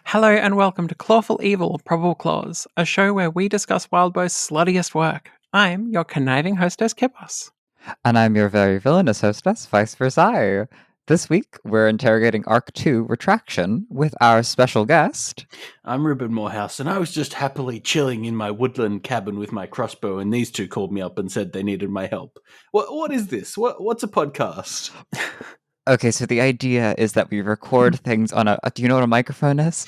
Hello and welcome to Clawful Evil, Probable Claws, a show where we discuss Wildbow's sluttiest work. I'm your conniving hostess, Kippos. And I'm your very villainous hostess, Vice Versailles. This week, we're interrogating Arc 2 Retraction with our special guest. I'm Ruben Morehouse, and I was just happily chilling in my woodland cabin with my crossbow, and these two called me up and said they needed my help. What is this? What's a podcast? Okay, so the idea is that we record things on a... Do you know what a microphone is?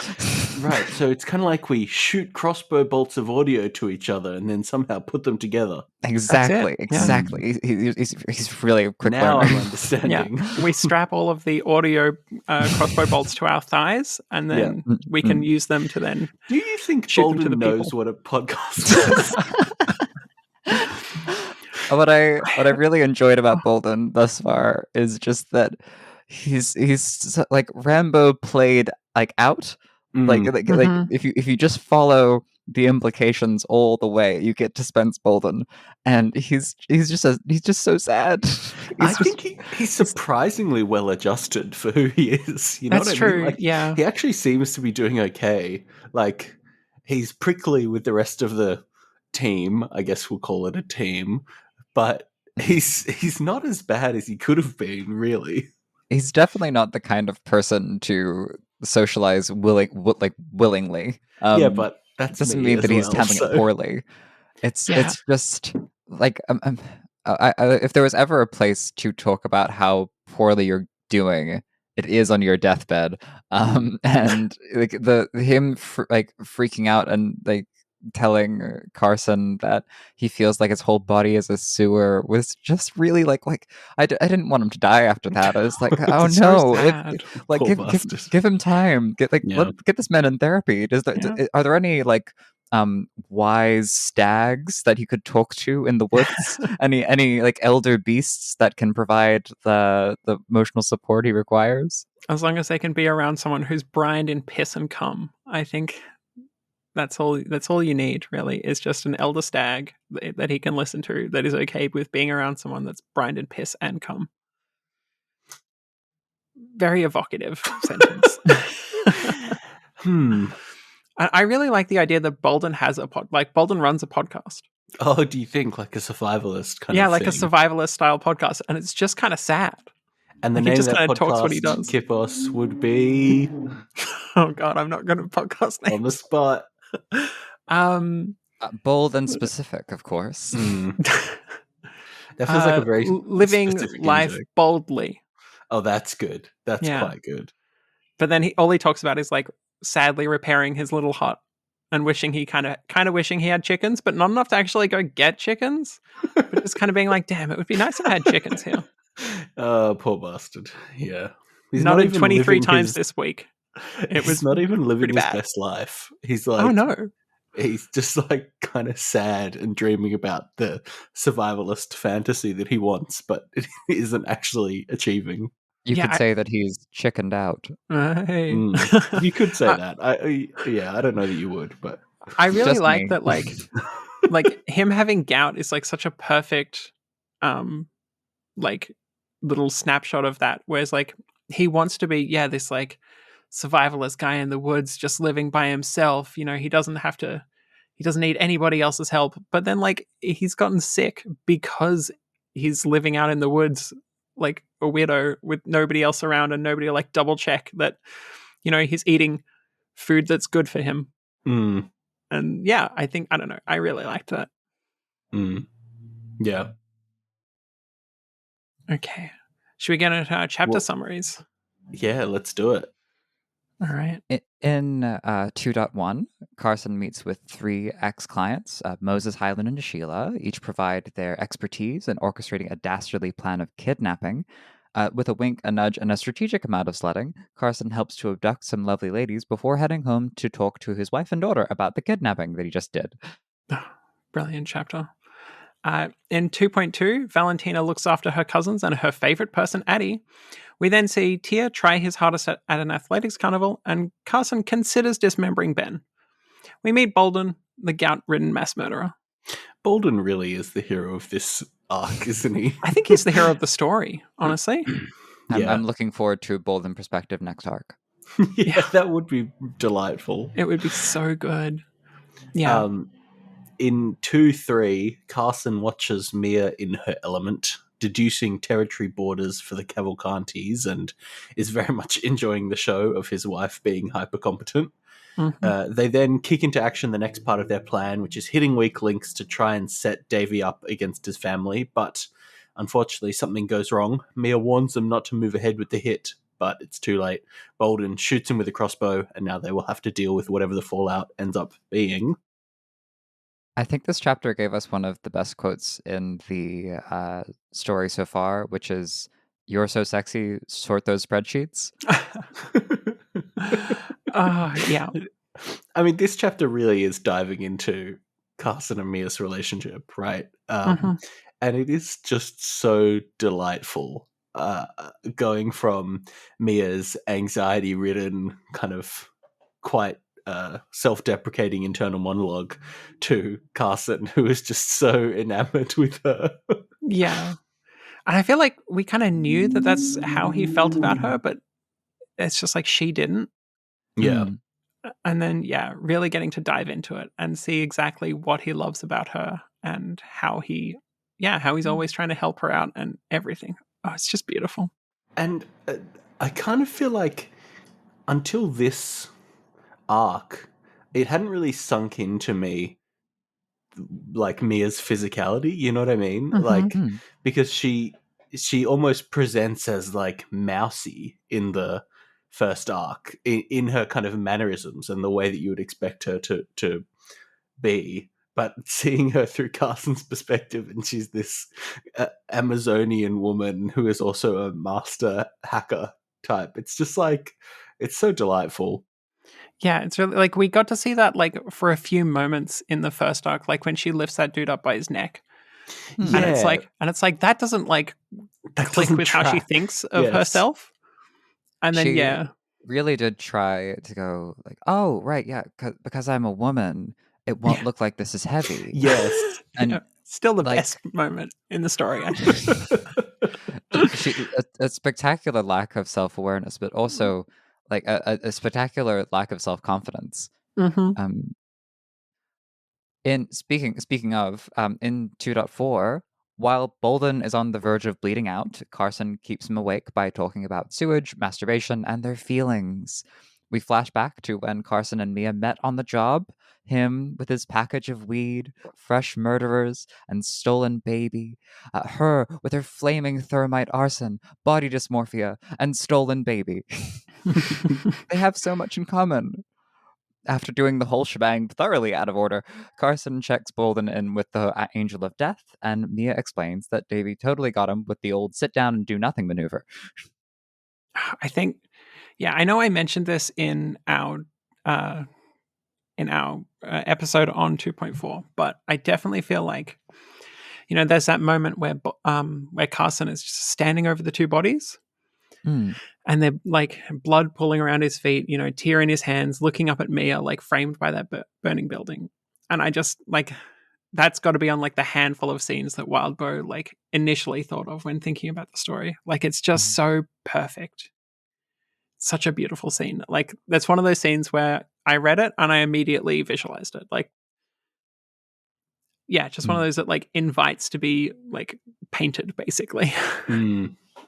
Right, so it's kind of like we shoot crossbow bolts of audio to each other and then somehow put them together. Exactly. He's really a quick Now learner. I'm understanding. Yeah, we strap all of the audio crossbow bolts to our thighs, and then we can use them to then. Do you think shoot them to Bolden the knows people. what a podcast is? What I really enjoyed about Bolden thus far is just that he's like Rambo played like out. Like if you just follow the implications all the way, you get to Spence Bolden, and he's just so sad. I think he's surprisingly well adjusted for who he is. You know That's what I mean? true. Like, Yeah, he actually seems to be doing okay. Like, he's prickly with the rest of the team. I guess we'll call it a team, but he's not as bad as he could have been. Really, He's definitely not the kind of person to socialize willingly. yeah, but that doesn't mean that he's handling it poorly. It's just like if there was ever a place to talk about how poorly you're doing, it is on your deathbed. And like him freaking out and like telling Carson that he feels like his whole body is a sewer was just really like I didn't want him to die after that. I was like, oh no, like give him time. Get this man in therapy. Are there any like wise stags that he could talk to in the woods? any like elder beasts that can provide the emotional support he requires? as long as they can be around someone who's brined in piss and cum, I think that's all you need, really, is just an elder stag that he can listen to that is okay with being around someone that's brined in piss and cum. Very evocative sentence. I really like the idea that Bolden has Bolden runs a podcast. Oh, do you think like a survivalist kind of thing? Yeah, like a survivalist style podcast, and it's just kind of sad. And the Like, name he just of that kind of podcast, talks what he does. Kippos, would be... Oh God, I'm not going to podcast names. On the spot. Bold and specific, of course. That feels like a very living life intake. boldly. Oh, that's good. That's quite good. But then all he talks about is like sadly repairing his little hut and wishing he kind of wishing he had chickens, but not enough to actually go get chickens. But just kind of being like, damn, it would be nice if I had chickens here. Oh, poor bastard. Yeah, he's not even 23 times this week. It was not even living his bad. best life. He's like, oh no. He's just like kind of sad and dreaming about the survivalist fantasy that he wants, but it isn't actually achieving. You could say that he's chickened out. Hey. You could say that. I don't know that you would, but I really like that. Like, like him having gout is like such a perfect, like little snapshot of that. Whereas like he wants to be, this like survivalist guy in the woods, just living by himself. You know, he doesn't need anybody else's help. But then like he's gotten sick because he's living out in the woods like a weirdo with nobody else around and nobody to like double check that, you know, he's eating food that's good for him. And yeah, I don't know. I really liked that. Yeah. Okay. Should we get into our chapter summaries? Yeah, let's do it. All right. In 2.1, Carson meets with 3 ex-clients, Moses, Highland, and Sheila. Each provide their expertise in orchestrating a dastardly plan of kidnapping. With a wink, a nudge, and a strategic amount of sledding, Carson helps to abduct some lovely ladies before heading home to talk to his wife and daughter about the kidnapping that he just did. Brilliant chapter. In 2.2, Valentina looks after her cousins and her favorite person, Addie. We then see Tia try his hardest at an athletics carnival, and Carson considers dismembering Ben. We meet Bolden, the gout-ridden mass murderer. Bolden really is the hero of this arc, isn't he? I think he's the hero of the story, honestly. I'm looking forward to a Bolden perspective next arc. Yeah, that would be delightful. It would be so good. Yeah. In 2-3, Carson watches Mia in her element, deducing territory borders for the Cavalcantes, and is very much enjoying the show of his wife being hyper competent. They then kick into action the next part of their plan, which is hitting weak links to try and set Davy up against his family, but unfortunately something goes wrong. Mia warns them not to move ahead with the hit, but it's too late. Bolden shoots him with a crossbow, and now they will have to deal with whatever the fallout ends up being. I think this chapter gave us one of the best quotes in the story so far, which is, "You're so sexy, sort those spreadsheets." Yeah. I mean, this chapter really is diving into Carson and Mia's relationship, right? And it is just so delightful. Going from Mia's anxiety-ridden, kind of quite self-deprecating internal monologue to Carson, who is just so enamored with her. Yeah. And I feel like we kind of knew that that's how he felt about her, but it's just like she didn't. Yeah. Mm. And then, yeah, really getting to dive into it and see exactly what he loves about her and how he's always trying to help her out and everything. Oh, it's just beautiful. And I kind of feel like until this arc, it hadn't really sunk into me like Mia's physicality, you know what I mean? Like, because she almost presents as like mousy in the first arc in her kind of mannerisms and the way that you would expect her to be. But seeing her through Carson's perspective, and she's this Amazonian woman who is also a master hacker type, it's just like, it's so delightful. Yeah, it's really like we got to see that like for a few moments in the first arc, like when she lifts that dude up by his neck. And it's Yeah, like that doesn't like that click doesn't with how she track. thinks of Yes. herself. And then She really did try to go like, "Oh, right, yeah, because I'm a woman, it won't look like this is heavy." Yes. And still the like, best moment in the story, I think. a spectacular lack of self-awareness, but also like a spectacular lack of self-confidence. Um, in speaking of, in 2.4, while Bolden is on the verge of bleeding out, Carson keeps him awake by talking about sewage, masturbation, and their feelings. We flash back to when Carson and Mia met on the job. Him with his package of weed, fresh murderers, and stolen baby. Her with her flaming thermite arson, body dysmorphia, and stolen baby. They have so much in common. After doing the whole shebang thoroughly out of order, Carson checks Bolden in with the Angel of Death, and Mia explains that Davy totally got him with the old sit down and do nothing maneuver. I think, yeah, I know I mentioned this in our episode on 2.4, but I definitely feel like, there's that moment where Carson is just standing over the two bodies, and they're like blood pooling around his feet, tear in his hands, looking up at Mia, like framed by that burning building. And I just like, that's got to be on like the handful of scenes that Wildbow like initially thought of when thinking about the story. Like, it's just so perfect. Such a beautiful scene. Like, that's one of those scenes where I read it and I immediately visualized it. Like, yeah, just one of those that like invites to be like painted, basically.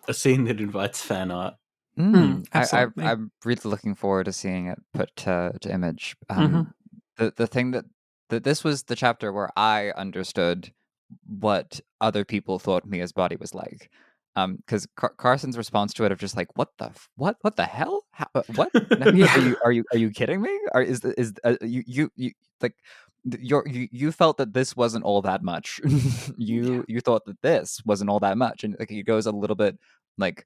A scene that invites fan art. Absolutely. I'm really looking forward to seeing it put to image. The thing that this was the chapter where I understood what other people thought Mia's body was like. Because Carson's response to it of just like, what the hell? What? Yeah. Are you kidding me? Or is you like you felt that this wasn't all that much. You thought that this wasn't all that much, and like he goes a little bit like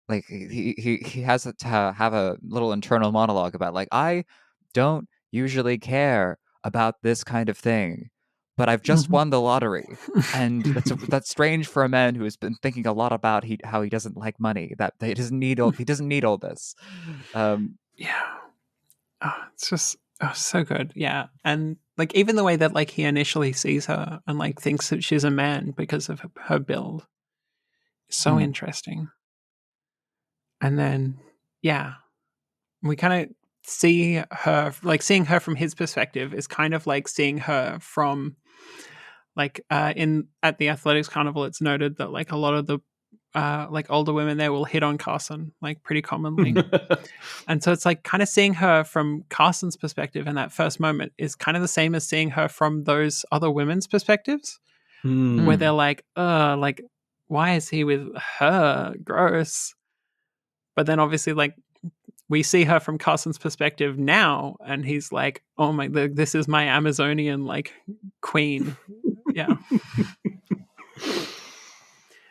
he has to have a little internal monologue about like, I don't usually care about this kind of thing, but I've just won the lottery, and that's strange for a man who has been thinking a lot about how he doesn't like money, that he doesn't need all this. Yeah. Oh, it's just so good. Yeah. And like even the way that like he initially sees her and like thinks that she's a man because of her build is so interesting. And then, yeah. we kind of see her, like seeing her from his perspective is kind of like seeing her from like in at the athletics carnival. It's noted that like a lot of the like older women there will hit on Carson like pretty commonly. And so it's like kind of seeing her from Carson's perspective in that first moment is kind of the same as seeing her from those other women's perspectives, where they're like, why is he with her? Gross. But then obviously, like, we see her from Carson's perspective now, and he's like, oh my, this is my Amazonian, like, queen. Yeah.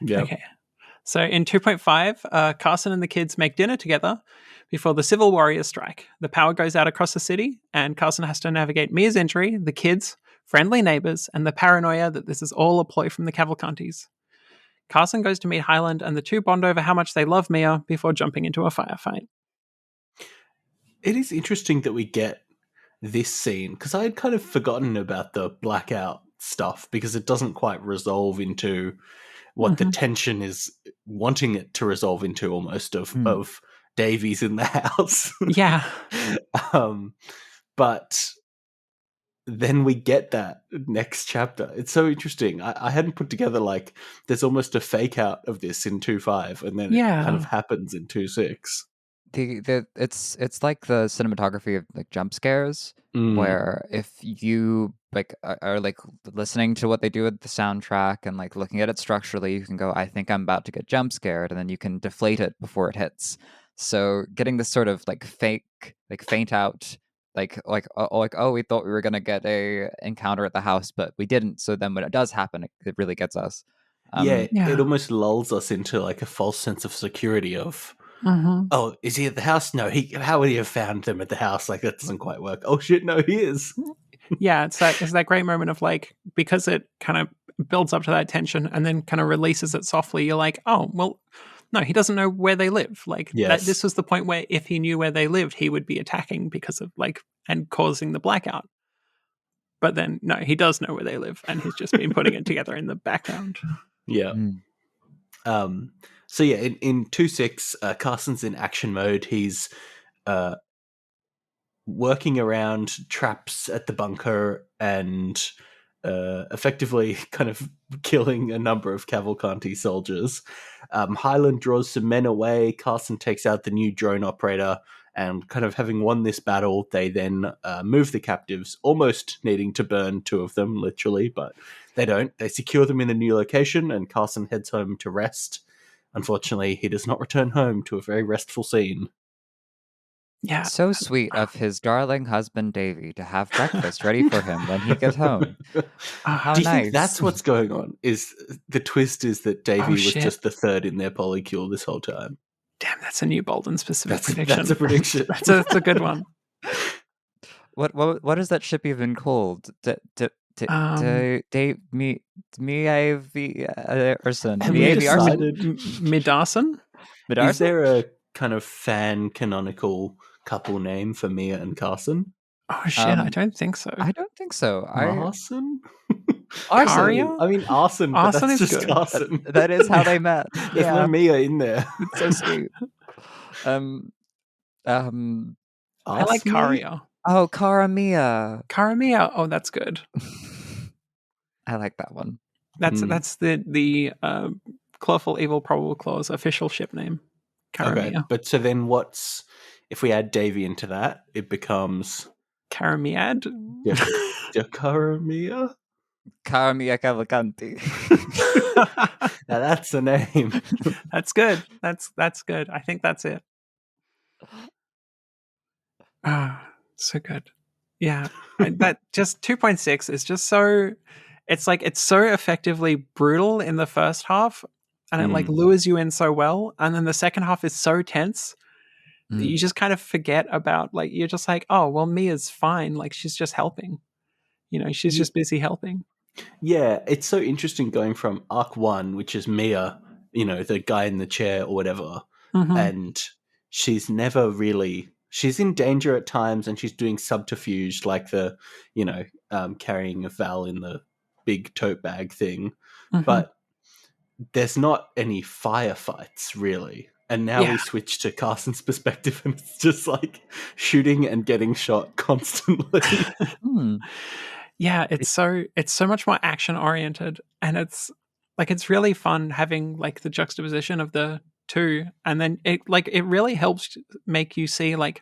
Yeah. Okay. So in 2.5, Carson and the kids make dinner together before the Civil Warriors strike. The power goes out across the city, and Carson has to navigate Mia's injury, the kids, friendly neighbors, and the paranoia that this is all a ploy from the Cavalcantes. Carson goes to meet Highland, and the two bond over how much they love Mia before jumping into a firefight. It is interesting that we get this scene, because I had kind of forgotten about the blackout stuff, because it doesn't quite resolve into what the tension is wanting it to resolve into, almost, of Davies in the house. Yeah. But then we get that next chapter. It's so interesting. I hadn't put together, like, there's almost a fake out of this in 2.5, and then it kind of happens in 2.6. It's like the cinematography of like jump scares, where if you like are like listening to what they do with the soundtrack and like looking at it structurally, you can go, I think I'm about to get jump scared, and then you can deflate it before it hits. So getting this sort of like fake, like faint out, oh, we thought we were gonna get a encounter at the house, but we didn't. So then when it does happen, it really gets us. It almost lulls us into like a false sense of security of, oh, is he at the house? No, how would he have found them at the house? Like, that doesn't quite work. Oh shit, no, he is. Yeah, it's that great moment of like, because it kind of builds up to that tension and then kind of releases it softly, you're like, oh, well, no, he doesn't know where they live. Like, this was the point where if he knew where they lived, he would be attacking because of like, and causing the blackout. But then, no, he does know where they live, and he's just been putting it together in the background. Yeah. So yeah, in 2.6, Carson's in action mode. He's working around traps at the bunker and effectively kind of killing a number of Cavalcanti soldiers. Highland draws some men away. Carson takes out the new drone operator, and kind of having won this battle, they then move the captives, almost needing to burn two of them, literally, but they don't. They secure them in a new location, and Carson heads home to rest. Unfortunately, he does not return home to a very restful scene. Yeah. So sweet of his darling husband Davy to have breakfast ready for him when he gets home. How Do you nice. think that's what's going on? Is the twist is that Davy was just the third in their polycule this whole time? Damn, that's a new Bolden specific prediction. That's a prediction. that's a good one. What is that ship even called? Midarson? Is there a kind of fan canonical couple name for Mia and Carson? Oh shit, I don't think so. I don't think so. Arson? Arson? I mean arson, but Arson that's is just good. Carson. That is how they met. There's no Mia in there. It's so sweet. I like Caria. Oh, Caramia. Caramia. Oh, that's good. I like that one. That's the Clawful Evil Probable Clause official ship name. Caramia. Okay, but so then if we add Davy into that, it becomes Caramiad? Caramia? Caramia Cavalcanti. Now that's the name. That's good. That's good. I think that's it. So good. Yeah. That just 2.6 is just so, it's like, it's so effectively brutal in the first half, and it like lures you in so well, and then the second half is so tense that you just kind of forget about, like, you're just like, oh well, Mia's fine, like she's just helping, she's just busy helping. Yeah, it's so interesting going from arc 1, which is Mia, the guy in the chair or whatever, and she's never really, she's in danger at times, and she's doing subterfuge, like the carrying a Val in the big tote bag thing, but there's not any firefights really. And now we switch to Carson's perspective, and it's just like shooting and getting shot constantly. Yeah, it's so much more action oriented, and it's really fun having like the juxtaposition of the two, and then it really helps make you see like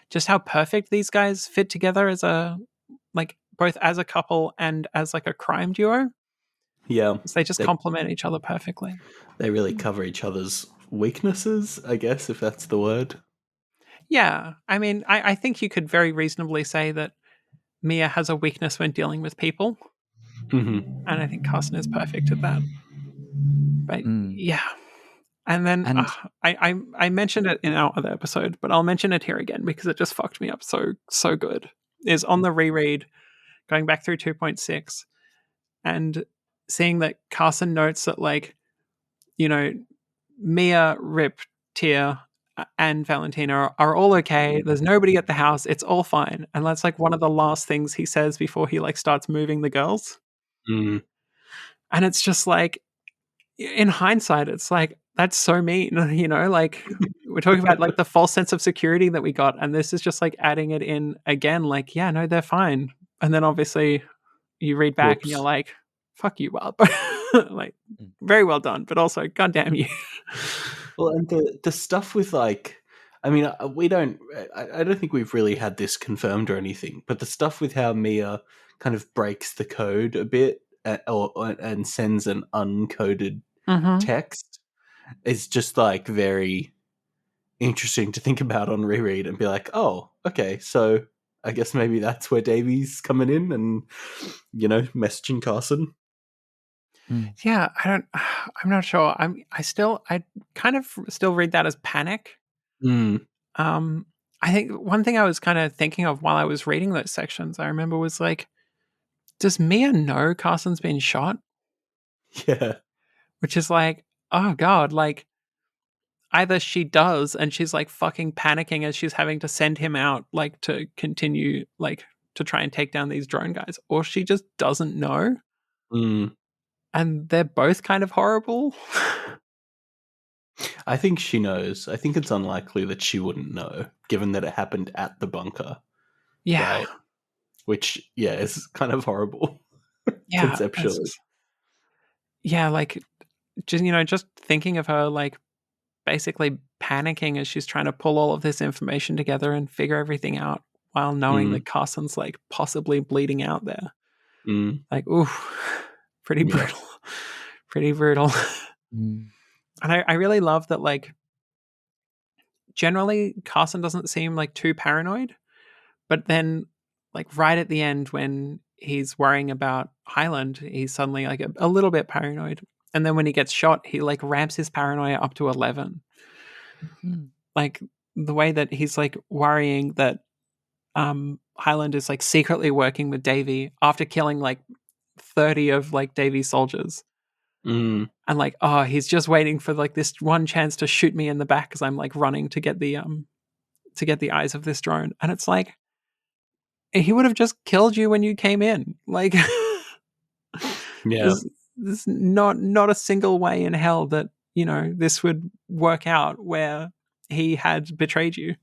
just how perfect these guys fit together as a both as a couple and as like a crime duo. Yeah, They just complement each other perfectly. They really cover each other's weaknesses, I guess, if that's the word. Yeah, I mean, I think you could very reasonably say that Mia has a weakness when dealing with people, Mm-hmm. and I think Carson is perfect at that. But yeah, and then I mentioned it in our other episode, but I'll mention it here again because it just fucked me up so good. Is on the reread, going back through 2.6 and seeing that Carson notes that like, you know, Mia, Rip, Tia, and Valentina are all okay. There's nobody at the house. It's all fine. And that's like one of the last things he says before he like starts moving the girls. Mm. And it's just like, in hindsight, it's like, that's so mean, you know, like we're talking about like the false sense of security that we got. And this is just like adding it in again, like, yeah, no, they're fine. And then obviously you read back and you're like, fuck you, Bob. Like, very well done, but also, goddamn you. Well, and the stuff with like, I mean, we don't. I don't think we've really had this confirmed or anything. But the stuff with how Mia kind of breaks the code a bit, and sends an uncoded text is just like very interesting to think about on reread and be like, oh, okay, so I guess maybe that's where Davy's coming in and messaging Carson. Yeah, I'm not sure. I kind of still read that as panic. I think one thing I was kind of thinking of while I was reading those sections, I remember was like, does Mia know Carson's been shot? Yeah. Which is like, oh god, like either she does and she's like fucking panicking as she's having to send him out like to continue like to try and take down these drone guys, or she just doesn't know. And they're both kind of horrible. I think she knows. I think it's unlikely that she wouldn't know, given that it happened at the bunker. Yeah. Right? Which, yeah, is kind of horrible. Yeah. Conceptually. Yeah, like just thinking of her like basically panicking as she's trying to pull all of this information together and figure everything out while knowing that Carson's like possibly bleeding out there. Like, ooh, pretty brutal. Pretty brutal. And I really love that, like, generally Carson doesn't seem like too paranoid, but then like right at the end when he's worrying about Highland, he's suddenly like a little bit paranoid. And then when he gets shot, he like ramps his paranoia up to 11. Like the way that he's like worrying that Highland is like secretly working with Davy after killing like 30 of like Davy's soldiers. And like, oh, he's just waiting for like this one chance to shoot me in the back as I'm like running to get the eyes of this drone. And it's like, he would have just killed you when you came in. Like, yeah, there's not a single way in hell that this would work out where he had betrayed you.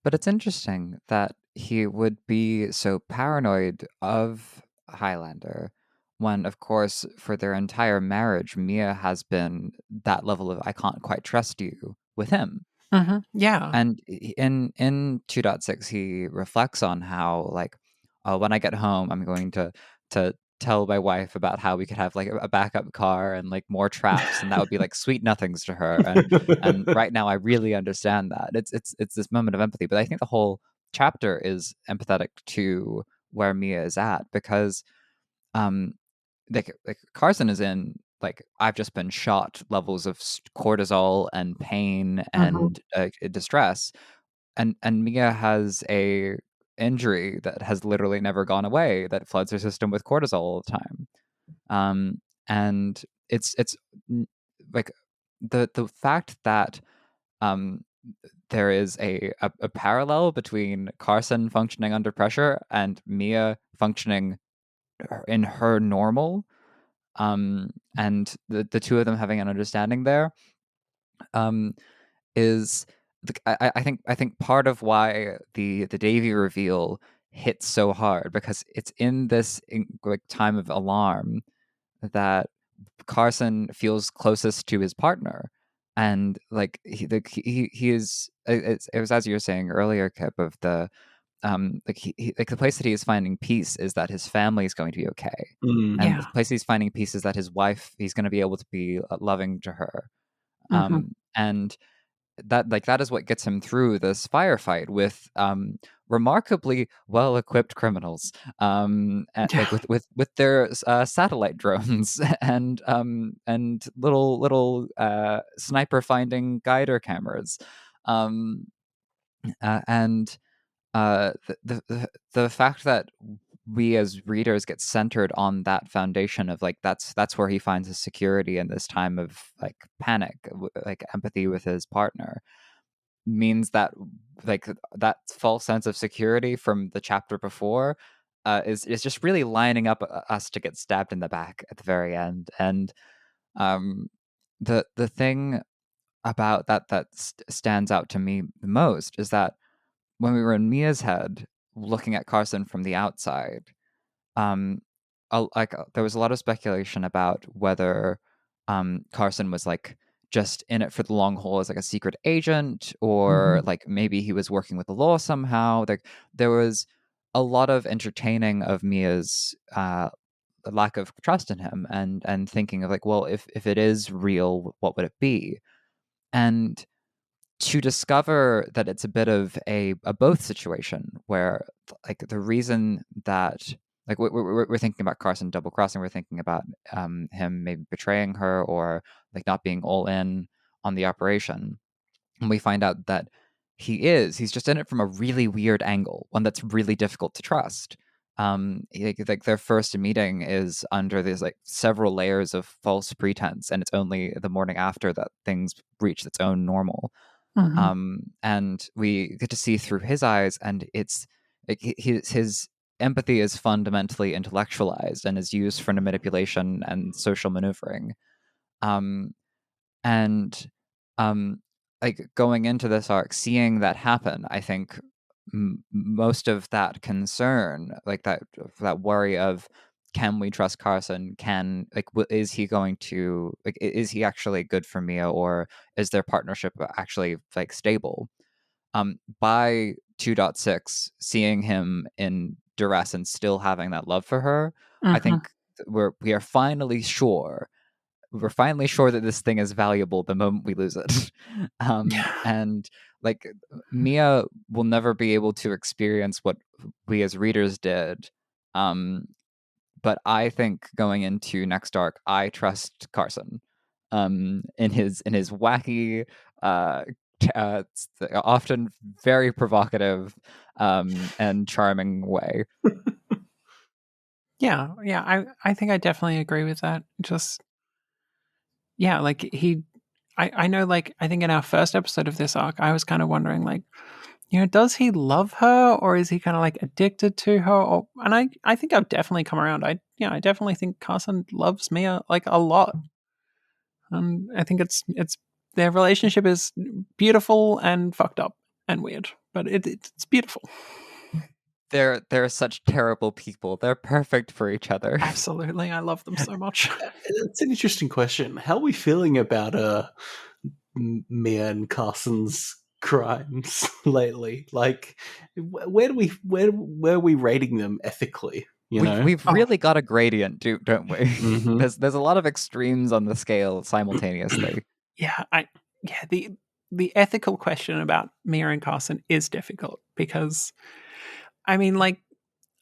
But it's interesting that he would be so paranoid of Highlander when, of course, for their entire marriage, Mia has been that level of I can't quite trust you with him. Yeah. And in 2.6, he reflects on how like, when I get home, I'm going to tell my wife about how we could have like a backup car and like more traps, and that would be like sweet nothings to her. And right now, I really understand that it's this moment of empathy. But I think the whole chapter is empathetic to where Mia is at, because like Carson is in like I've just been shot levels of cortisol and pain and distress, and Mia has a injury that has literally never gone away that floods her system with cortisol all the time. And it's like the fact that there is a parallel between Carson functioning under pressure and Mia functioning in her normal, and the two of them having an understanding there, is I think part of why the Davy reveal hits so hard, because it's in this like time of alarm that Carson feels closest to his partner, and like he is it was as you were saying earlier, Kip, of the like like the place that he is finding peace is that his family is going to be okay, Mm. and the Yeah. place he's finding peace is that his wife, he's going to be able to be loving to her, Mhm. and that is what gets him through this firefight with remarkably well equipped criminals, Yeah. like with their satellite drones and little sniper finding guider cameras, um, and the fact that we as readers get centered on that foundation of like that's where he finds his security in this time of like panic, like empathy with his partner, means that like that false sense of security from the chapter before is just really lining up us to get stabbed in the back at the very end. And um the thing about that stands out to me the most is that when we were in Mia's head looking at Carson from the outside, um there was a lot of speculation about whether Carson was like just in it for the long haul as like a secret agent, or Mhm. like maybe he was working with the law somehow. Like there was a lot of entertaining of Mia's lack of trust in him, and thinking of like, well, if it is real, what would it be? And to discover that it's a bit of a both situation, where like the reason that like we're thinking about Carson double crossing, we're thinking about him maybe betraying her, or like not being all in on the operation, and we find out that he's just in it from a really weird angle, one that's really difficult to trust. Like their first meeting is under these like several layers of false pretense, and it's only the morning after that things reach its own normal, Mhm. and we get to see through his eyes, and it's like his empathy is fundamentally intellectualized and is used for manipulation and social maneuvering, um, and um, like going into this arc, seeing that happen, I think most of that concern, like that worry of, can we trust Carson? Can like is he going to like is he actually good for Mia, or is their partnership actually like stable? By 2.6, seeing him in duress and still having that love for her, I Mhm. think we are finally sure that this thing is valuable the moment we lose it. Yeah. And like Mia will never be able to experience what we as readers did. Um, but I think going into next arc, I trust Carson in his wacky, uh, often very provocative and charming way. Yeah, yeah, I think I definitely agree with that. Just yeah, like I know, like I think in our first episode of this arc, I was kind of wondering like, does he love her, or is he kind of like addicted to her? Or and I think I've definitely come around. I definitely think Carson loves Mia like a lot. I think it's their relationship is beautiful and fucked up and weird, but it's beautiful. They're such terrible people. They're perfect for each other. Absolutely, I love them so much. It's an interesting question. How are we feeling about Mia and Carson's crimes lately? Like, where are we rating them ethically? You know? We've Oh, really got a gradient, don't we? Mm-hmm. There's a lot of extremes on the scale simultaneously. yeah, the ethical question about Mia and Carson is difficult because I mean, like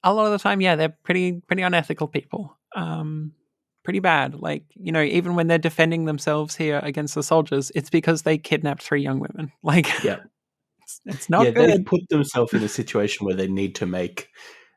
a lot of the time, yeah, they're pretty unethical people. Pretty bad. Like, even when they're defending themselves here against the soldiers, it's because they kidnapped 3 young women. Like, Yeah, it's yeah. not They've good. put themselves in a situation where they need to make,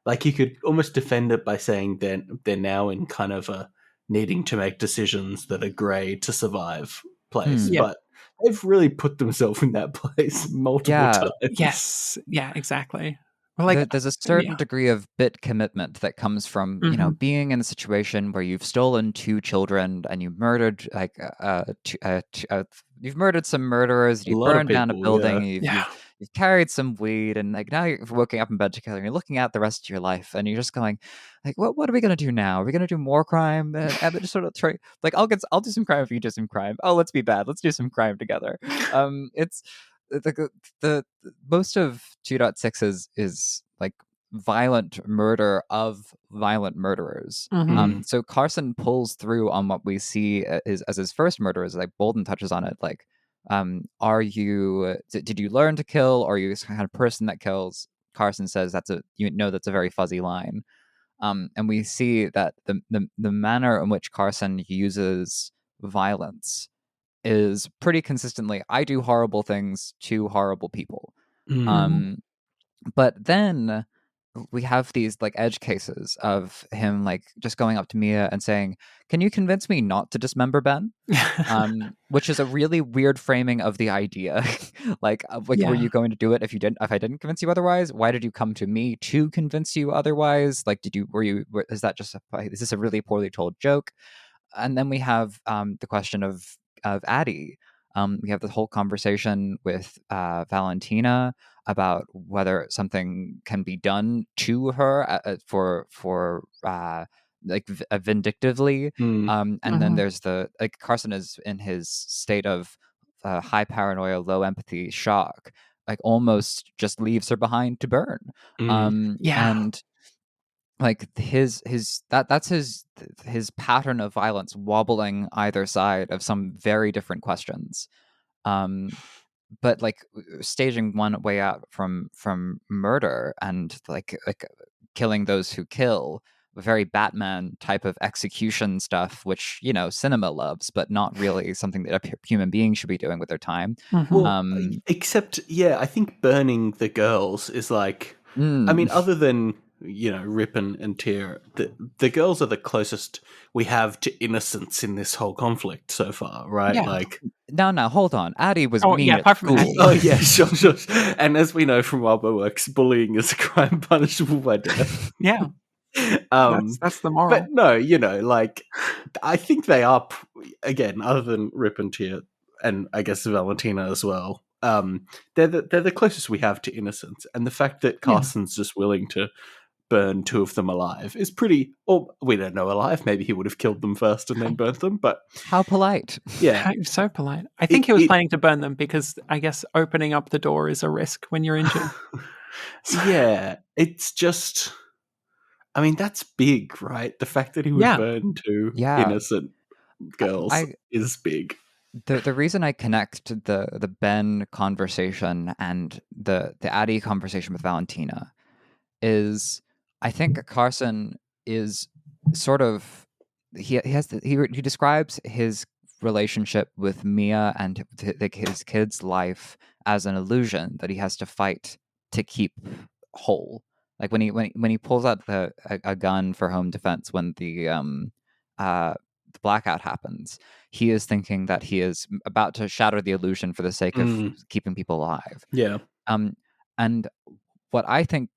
like, you could almost defend it by saying they're now in kind of a needing to make decisions that are grey to survive place, Hmm. Yeah. but they've really put themselves in that place multiple Yeah, times. Yes. Yeah, exactly. Well, like, there's a yeah. certain degree of bit commitment that comes from being in a situation where you've stolen 2 children and you murdered you've murdered some murderers, A you've lot of burned down a people, building, yeah. you've carried some weed, and like now you're waking up in bed together and you're looking at the rest of your life and you're just going like, what are we gonna do now? Are we gonna do more crime? And just sort of try like I'll do some crime if you do some crime. Oh, let's be bad. Let's do some crime together. It's the most of 2.6 is like violent murder of violent murderers. Mm. So Carson pulls through on what we see as his first murder, is like Bolden touches on it, like, are you did you learn to kill, or are you the kind of person that kills? Carson says that's a very fuzzy line. And we see that the manner in which Carson uses violence is pretty consistently, I do horrible things to horrible people. Mm. Um, but then we have these like edge cases of him like just going up to Mia and saying, "Can you convince me not to dismember Ben?" Which is a really weird framing of the idea. Like, were Yeah. you going to do it if I didn't convince you otherwise? Why did you come to me to convince you otherwise? Like, is that just is this a really poorly told joke? And then we have the question of Addie. We have the whole conversation with Valentina about whether something can be done to her vindictively. Mm. And then there's Carson is in his state of high paranoia, low empathy, shock, like almost just leaves her behind to burn. Mm. Yeah. And like that's his pattern of violence, wobbling either side of some very different questions. But like staging one way out from murder and like killing those who kill, very Batman type of execution stuff, which cinema loves, but not really something that a human being should be doing with their time. Well, except, yeah, I think burning the girls is like, I mean, other than, Rip and Tear, the girls are the closest we have to innocence in this whole conflict so far, right? Yeah. Like, now hold on. Addie was Oh, mean yeah, at apart from school. Addie. oh yeah, sure. And as we know from Wildbow Works, bullying is a crime punishable by death. Yeah. That's the moral. But no, like, I think they are, again, other than Rip and Tear, and I guess Valentina as well. They're the closest we have to innocence, and the fact that Carson's just willing to burn 2 of them alive is pretty. Or we don't know alive. Maybe he would have killed them first and then burnt them. But how polite! Yeah, So polite. I think he was planning to burn them because I guess opening up the door is a risk when you're injured. Yeah, it's just. I mean, that's big, right? The fact that he would burn 2 innocent girls is big. The reason I connect the Ben conversation and the Addie conversation with Valentina is I think Carson is sort of he describes his relationship with Mia and his kid's life as an illusion that he has to fight to keep whole. Like when he pulls out a gun for home defense when the blackout happens, he is thinking that he is about to shatter the illusion for the sake of keeping people alive. Yeah. And what I think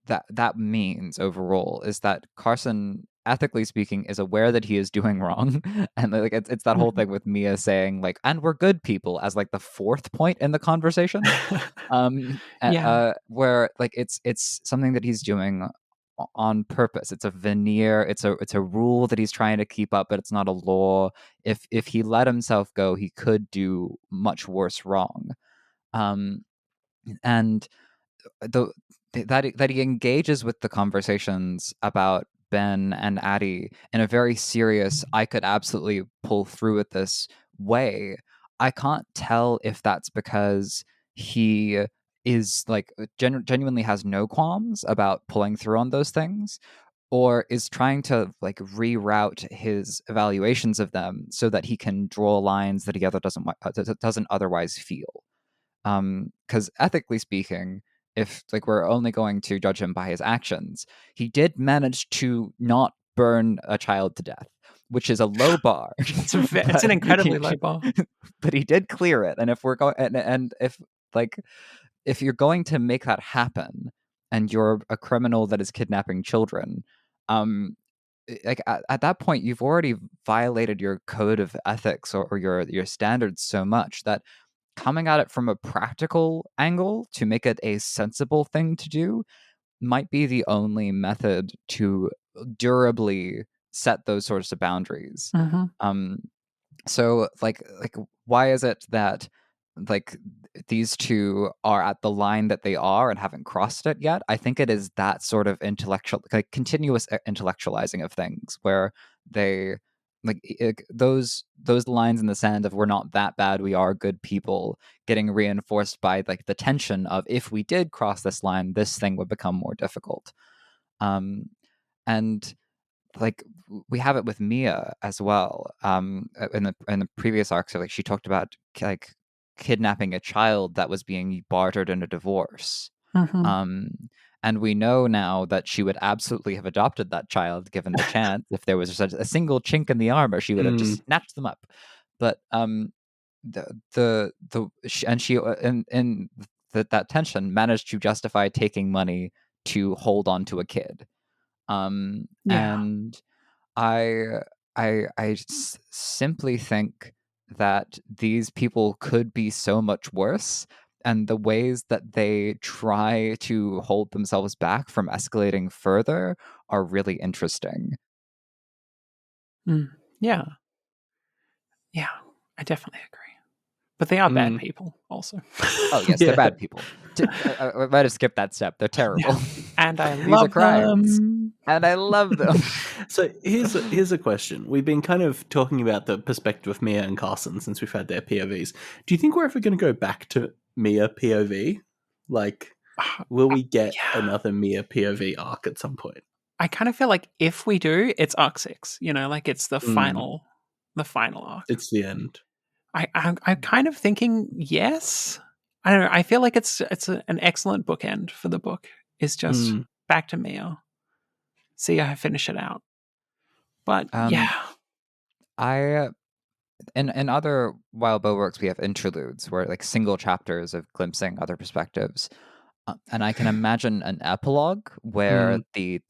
that means overall is that Carson, ethically speaking, is aware that he is doing wrong, and like it's that whole thing with Mia saying like, "And we're good people" as like the 4th point in the conversation, where like it's something that he's doing on purpose. It's a veneer. It's a rule that he's trying to keep up, but it's not a law. If he let himself go, he could do much worse wrong. And that he engages with the conversations about Ben and Addie in a very serious, I could absolutely pull through with this way. I can't tell if that's because he is like genuinely has no qualms about pulling through on those things, or is trying to like reroute his evaluations of them so that he can draw lines that he doesn't otherwise feel. Because ethically speaking, if like we're only going to judge him by his actions, he did manage to not burn a child to death, which is a low bar. It's an incredibly low bar. But he did clear it. And if we're going, and if you're going to make that happen, and you're a criminal that is kidnapping children, like at that point you've already violated your code of ethics or your standards so much that coming at it from a practical angle to make it a sensible thing to do might be the only method to durably set those sorts of boundaries. Um, so like why is it that like these two are at the line that they are and haven't crossed it yet? I think it is that sort of intellectual, like continuous intellectualizing of things where they like those lines in the sand of we're not that bad, we are good people, getting reinforced by like the tension of if we did cross this line, this thing would become more difficult. And like we have it with Mia as well. In the previous arc, so like she talked about like kidnapping a child that was being bartered in a divorce. Um, and we know now that she would absolutely have adopted that child given the chance. If there was such a single chink in the armor, she would have just snatched them up. But she in that tension managed to justify taking money to hold on to a kid. And I simply think that these people could be so much worse, and the ways that they try to hold themselves back from escalating further are really interesting. Yeah. Yeah, I definitely agree. But they are bad people also. Oh, yes, they're bad people. I might have skipped that step. They're terrible. Yeah. And I These are love crimes. them. And I love them. So here's a question. We've been kind of talking about the perspective of Mia and Carson since we've had their POVs. Do you think we're ever going to go back to Mia POV? Like, will we get another Mia POV arc at some point? I kind of feel like if we do, it's arc 6. You know, like it's the final arc. It's the end. I'm kind of thinking yes. I don't know. I feel like it's an excellent bookend for the book. It's just back to Mia. See how I finish it out. But yeah, I in other Wild Bow works we have interludes where like single chapters of glimpsing other perspectives. And I can imagine an epilogue where the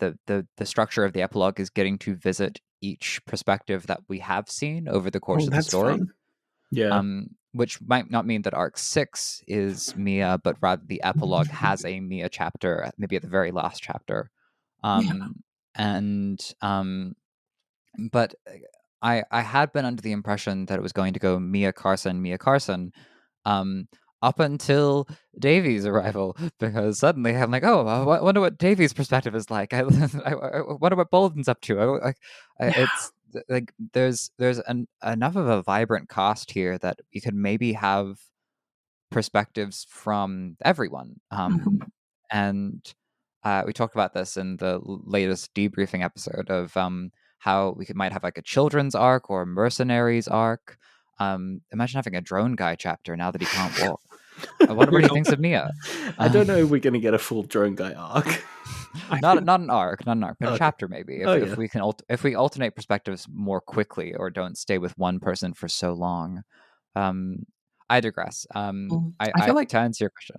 structure of the epilogue is getting to visit each perspective that we have seen over the course of the story. Fun. Yeah. Which might not mean that arc 6 is Mia, but rather the epilogue has a Mia chapter, maybe at the very last chapter. But I had been under the impression that it was going to go Mia Carson, up until Davy's arrival, because suddenly I'm like, oh, I wonder what Davy's perspective is like. I wonder what Bolden's up to. It's like there's enough of a vibrant cast here that you could maybe have perspectives from everyone. And we talked about this in the latest debriefing episode of how might have like a children's arc or a mercenaries arc. Imagine having a drone guy chapter now that he can't walk. I wonder what he thinks of Mia. I don't know if we're going to get a full drone guy arc. not an arc, but a chapter maybe. If we can if we alternate perspectives more quickly or don't stay with one person for so long. I digress. I feel like to answer your question,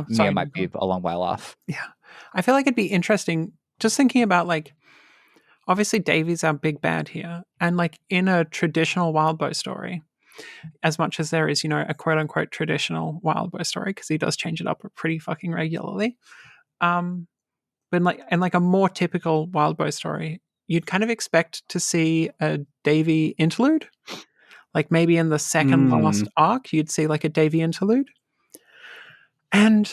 Mia might be a long while off. Yeah, I feel like it'd be interesting just thinking about like obviously Davy's our big bad here, and like in a traditional Wild Bow story, as much as there is, you know, a quote unquote traditional Wild Bow story, because he does change it up pretty fucking regularly. But in like a more typical Wild Bow story, you'd kind of expect to see a Davy interlude. Like maybe in the second last arc, you'd see like a Davy interlude. And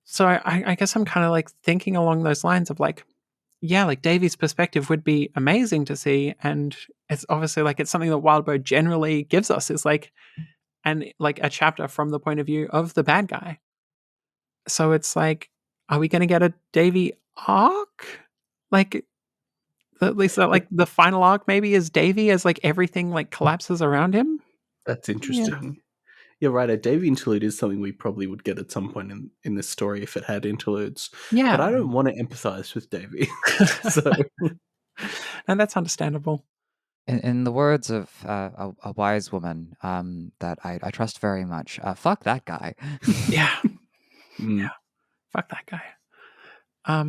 so I guess I'm kind of like thinking along those lines of like, yeah, like Davy's perspective would be amazing to see. And it's obviously like it's something that Wild Bow generally gives us is like, and like a chapter from the point of view of the bad guy. So it's like, are we going to get a Davy arc? Like, at least like the final arc maybe is Davy as like everything like collapses around him. That's interesting. You're right. A Davy interlude is something we probably would get at some point in this story if it had interludes. Yeah. But I don't want to empathize with Davy. So. And that's understandable. In the words of a wise woman that I trust very much, fuck that guy. Yeah. Yeah. Fuck that guy. But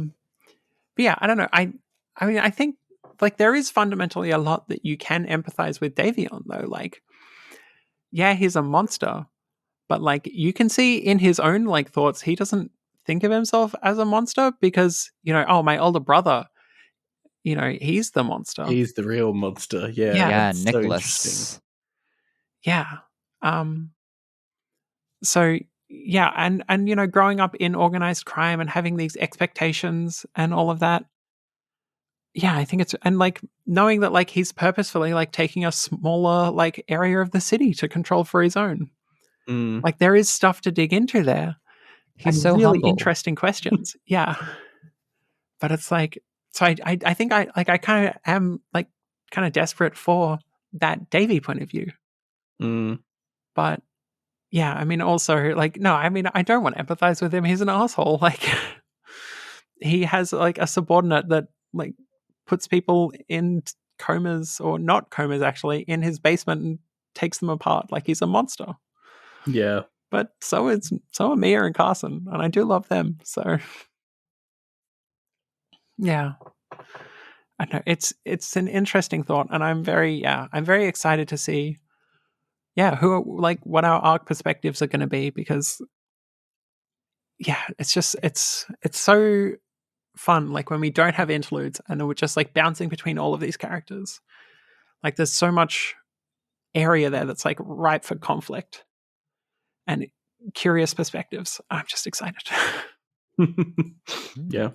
yeah, I don't know. I mean, I think like there is fundamentally a lot that you can empathize with Davy on, though. Like, yeah, he's a monster, but like you can see in his own like thoughts, he doesn't think of himself as a monster because, oh, my older brother, he's the monster. He's the real monster. Yeah, Yeah. Yeah, that's so interesting. Nicholas. Yeah. So yeah, and growing up in organized crime and having these expectations and all of that. Yeah, I think it's, and like knowing that like he's purposefully like taking a smaller like area of the city to control for his own. Mm. Like there is stuff to dig into there He's and so really humble. interesting questions. Yeah. But it's like, so I think I kind of am like kind of desperate for that Davy point of view. Mm. But yeah, I mean also like no, I mean I don't want to empathize with him. He's an asshole. Like he has like a subordinate that like puts people in comas or not comas actually in his basement and takes them apart like he's a monster. Yeah. But so are Mia and Carson, and I do love them. So yeah, I know it's an interesting thought, and I'm very excited to see who like what our arc perspectives are going to be because yeah, it's just it's so fun like when we don't have interludes and we're just like bouncing between all of these characters. Like there's so much area there that's like ripe for conflict and curious perspectives. I'm just excited. Yeah.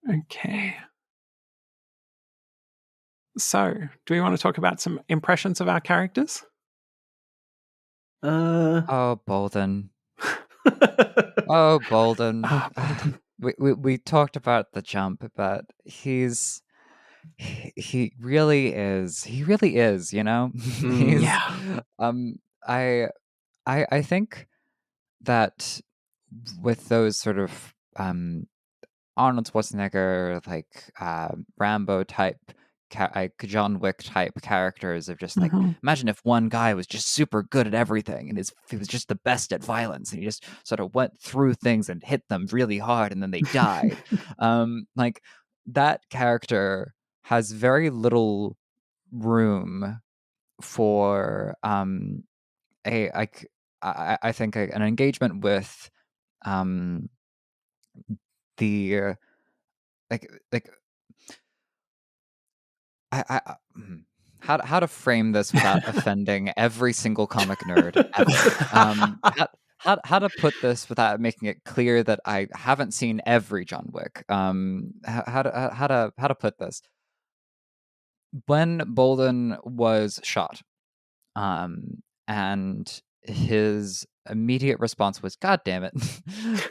Okay. So, do we want to talk about some impressions of our characters? Oh, Bolden. Oh, Bolden. Bolden. We talked about the jump, but he really is. He really is, Mm. He's Yeah. I I think that with those sort of Arnold Schwarzenegger, like Rambo type, like John Wick type characters of just like, Mm-hmm. imagine if one guy was just super good at everything and he was just the best at violence and he just sort of went through things and hit them really hard and then they died. Like that character has very little room for a like I think an engagement with um the like how to frame this without offending every single comic nerd ever. How to put this without making it clear that I haven't seen every John Wick. How to put this? When Bolden was shot, and his immediate response was, "God damn it!"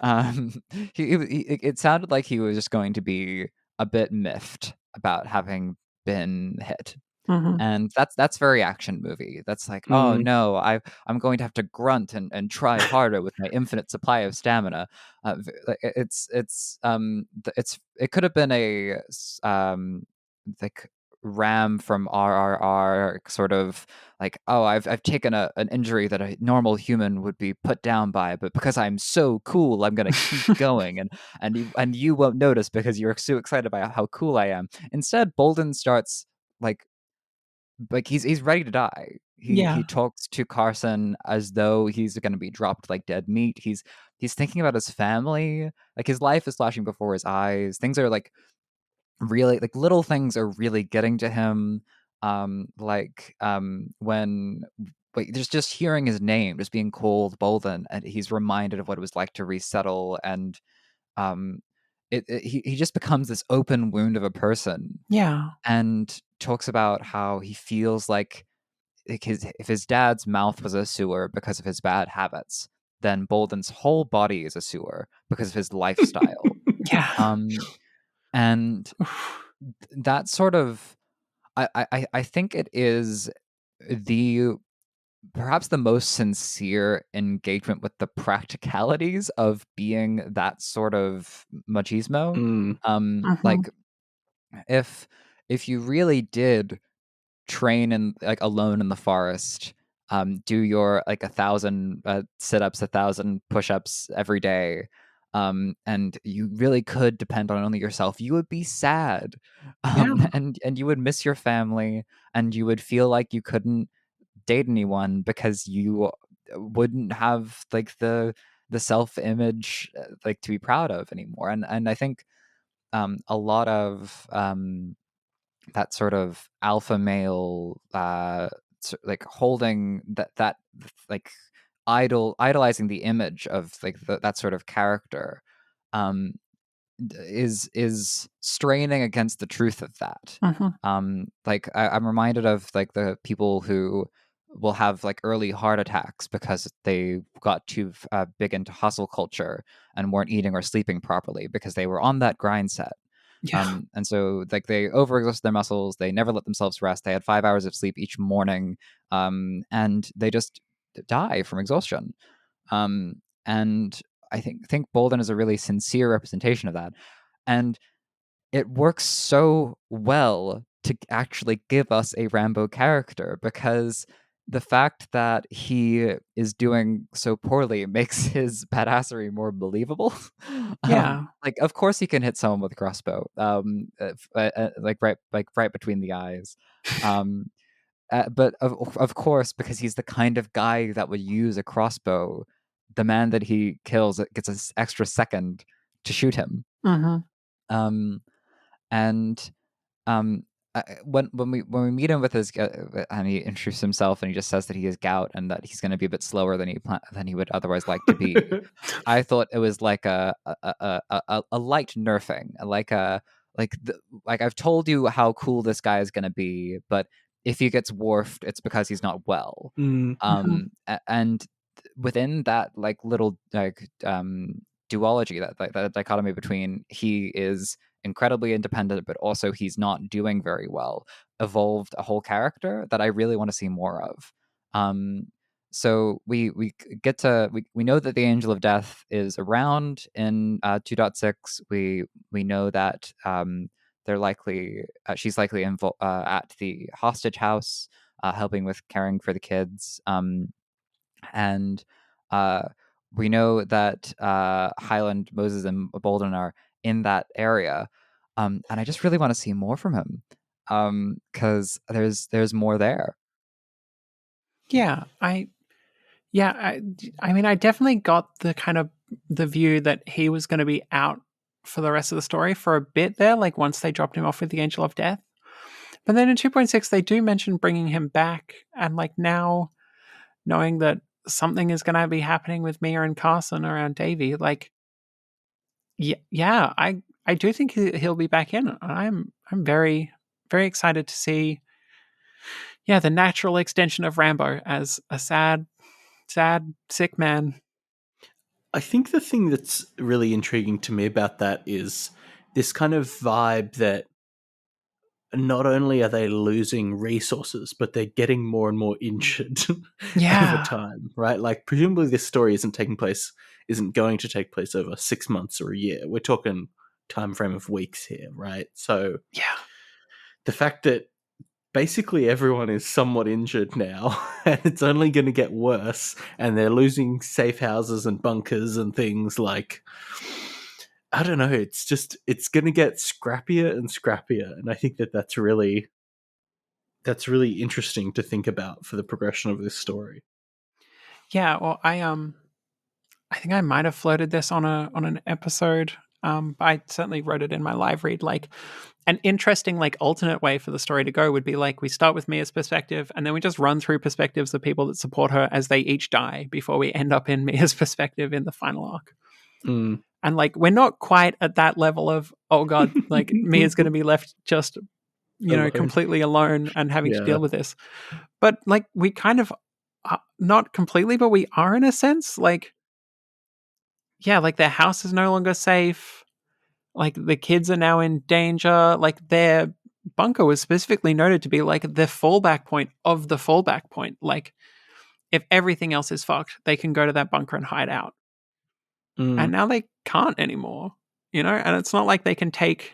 um, it sounded like he was just going to be a bit miffed about having been hit. Mm-hmm. And that's very action movie. That's like, oh Mm. no, I'm going to have to grunt and try harder with my infinite supply of stamina. It could have been like Ram from RRR, sort of like, oh, I've taken an injury that a normal human would be put down by, but because I'm so cool, I'm gonna keep going, and you won't notice because you're so excited about how cool I am. Instead, Bolden starts like he's ready to die. He Yeah. talks to Carson as though he's going to be dropped like dead meat. He's thinking about his family. Like his life is flashing before his eyes. Things are like really like little things are really getting to him. When like just hearing his name, just being called Bolden, and he's reminded of what it was like to resettle, and um, he just becomes this open wound of a person Yeah. and talks about how he feels like if his dad's mouth was a sewer because of his bad habits, then Bolden's whole body is a sewer because of his lifestyle. Yeah. And that sort of, I think it is the perhaps the most sincere engagement with the practicalities of being that sort of machismo. Mm. Mm-hmm. Like if you really did train in like alone in the forest do your like 1,000 sit-ups, 1,000 push-ups every day, and you really could depend on only yourself, you would be sad, Yeah. and you would miss your family, and you would feel like you couldn't date anyone because you wouldn't have like the self-image like to be proud of anymore. And I think a lot of that sort of alpha male like holding that like idolizing the image of like that sort of character um is straining against the truth of that. Mm-hmm. Like I'm reminded of like the people who will have like early heart attacks because they got too big into hustle culture and weren't eating or sleeping properly because they were on that grind set. Yeah. And so like they overexhausted their muscles, they never let themselves rest, they had 5 hours of sleep each morning, and they just die from exhaustion. And I think Bolden is a really sincere representation of that. And it works so well to actually give us a Rambo character, because the fact that he is doing so poorly makes his badassery more believable. Yeah. Like, of course, he can hit someone with a crossbow, like right between the eyes. Um, but of course, because he's the kind of guy that would use a crossbow, the man that he kills gets an extra second to shoot him. Mm-hmm. Um, and um, when we meet him with his and he introduces himself and he just says that he has gout and that he's going to be a bit slower than he would otherwise like to be, I thought it was like a light nerfing, like I've told you how cool this guy is going to be, but if he gets dwarfed, it's because he's not well. Mm-hmm. And within that like little like duology, that dichotomy between he is incredibly independent, but also he's not doing very well, evolved a whole character that I really want to see more of. So we know that the Angel of Death is around in 2.6. We know that they're likely she's likely at the hostage house, helping with caring for the kids. And uh, we know that Highland, Moses, and Bolden are in that area, and I just really want to see more from him, because there's more there. Yeah. I mean, I definitely got the kind of the view that he was going to be out for the rest of the story for a bit there, like once they dropped him off with the Angel of Death. But then in 2.6, they do mention bringing him back, and like now, knowing that something is going to be happening with Mia and Carson around Davy, like, yeah, I do think he'll be back in. I'm very very excited to see, yeah, the natural extension of Rambo as a sad sick man. I think the thing that's really intriguing to me about that is this kind of vibe that not only are they losing resources, but they're getting more and more injured over Yeah, time, right? Like, presumably, this story isn't going to take place over 6 months or a year. We're talking time frame of weeks here, right? So yeah, the fact that basically everyone is somewhat injured now, and it's only going to get worse, and they're losing safe houses and bunkers and things like. I don't know. It's going to get scrappier and scrappier, and I think that's really interesting to think about for the progression of this story. yeah. Well, I think I might have floated this on an episode. I certainly wrote it in my live read. Like an interesting, like alternate way for the story to go would be like we start with Mia's perspective, and then we just run through perspectives of people that support her as they each die before we end up in Mia's perspective in the final arc. Mm. And like we're not quite at that level of oh god, like Mia's going to be left just Alone. completely alone and having to Yeah. deal with this. But like we kind of not completely, but we are in a sense. Like yeah, like their house is no longer safe. Like the kids are now in danger. Like their bunker was specifically noted to be like the fallback point of the fallback point. Like if everything else is fucked, they can go to that bunker and hide out. And Mm. now they can't anymore, and it's not like they can take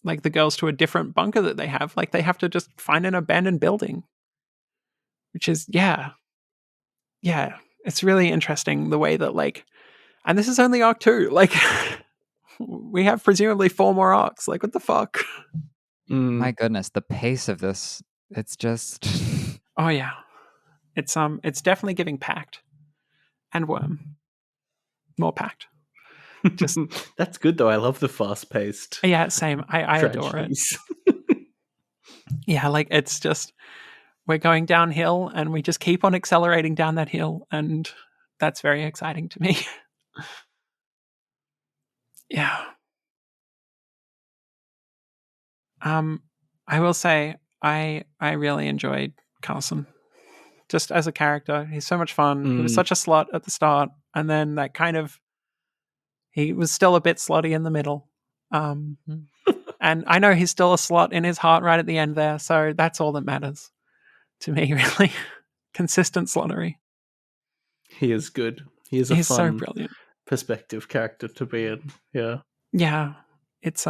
like the girls to a different bunker that they have. Like they have to just find an abandoned building, which is, yeah. yeah, it's really interesting the way that like, and this is only arc 2. Like, we have presumably 4 more arcs. Like, what the fuck? My goodness, the pace of this, it's just Oh yeah. It's definitely giving Pact and Worm. More Pact. Just That's good though. I love the fast-paced. Yeah, same. I adore it. Yeah, like it's just we're going downhill and we just keep on accelerating down that hill, and that's very exciting to me. Yeah. I will say I really enjoyed Carlson. Just as a character, he's so much fun. He was such a slut at the start, and then that kind of he was still a bit slutty in the middle. And I know he's still a slut in his heart right at the end there, so that's all that matters to me, really. Consistent sluttery. He is good. He's so fun, brilliant perspective character to be in. Yeah. Yeah. It's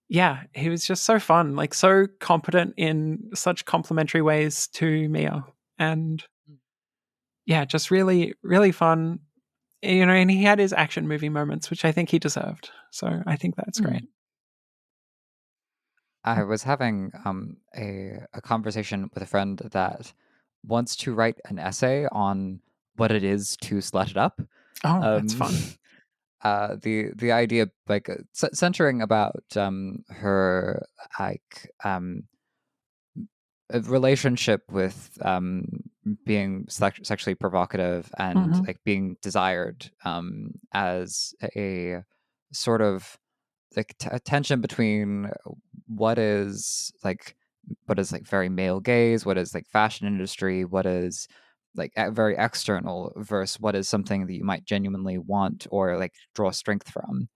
yeah, he was just so fun, like so competent in such complementary ways to Mia. And yeah, just really, really fun. You know, and he had his action movie moments, which I think he deserved. So I think that's great. I was having a conversation with a friend that wants to write an essay on what it is to slut it up. Oh, that's fun. The idea like centering about her like a relationship with being sexually provocative and like being desired as a sort of like a tension between what is like very male gaze, what is like fashion industry, what is like very external versus what is something that you might genuinely want or like draw strength from.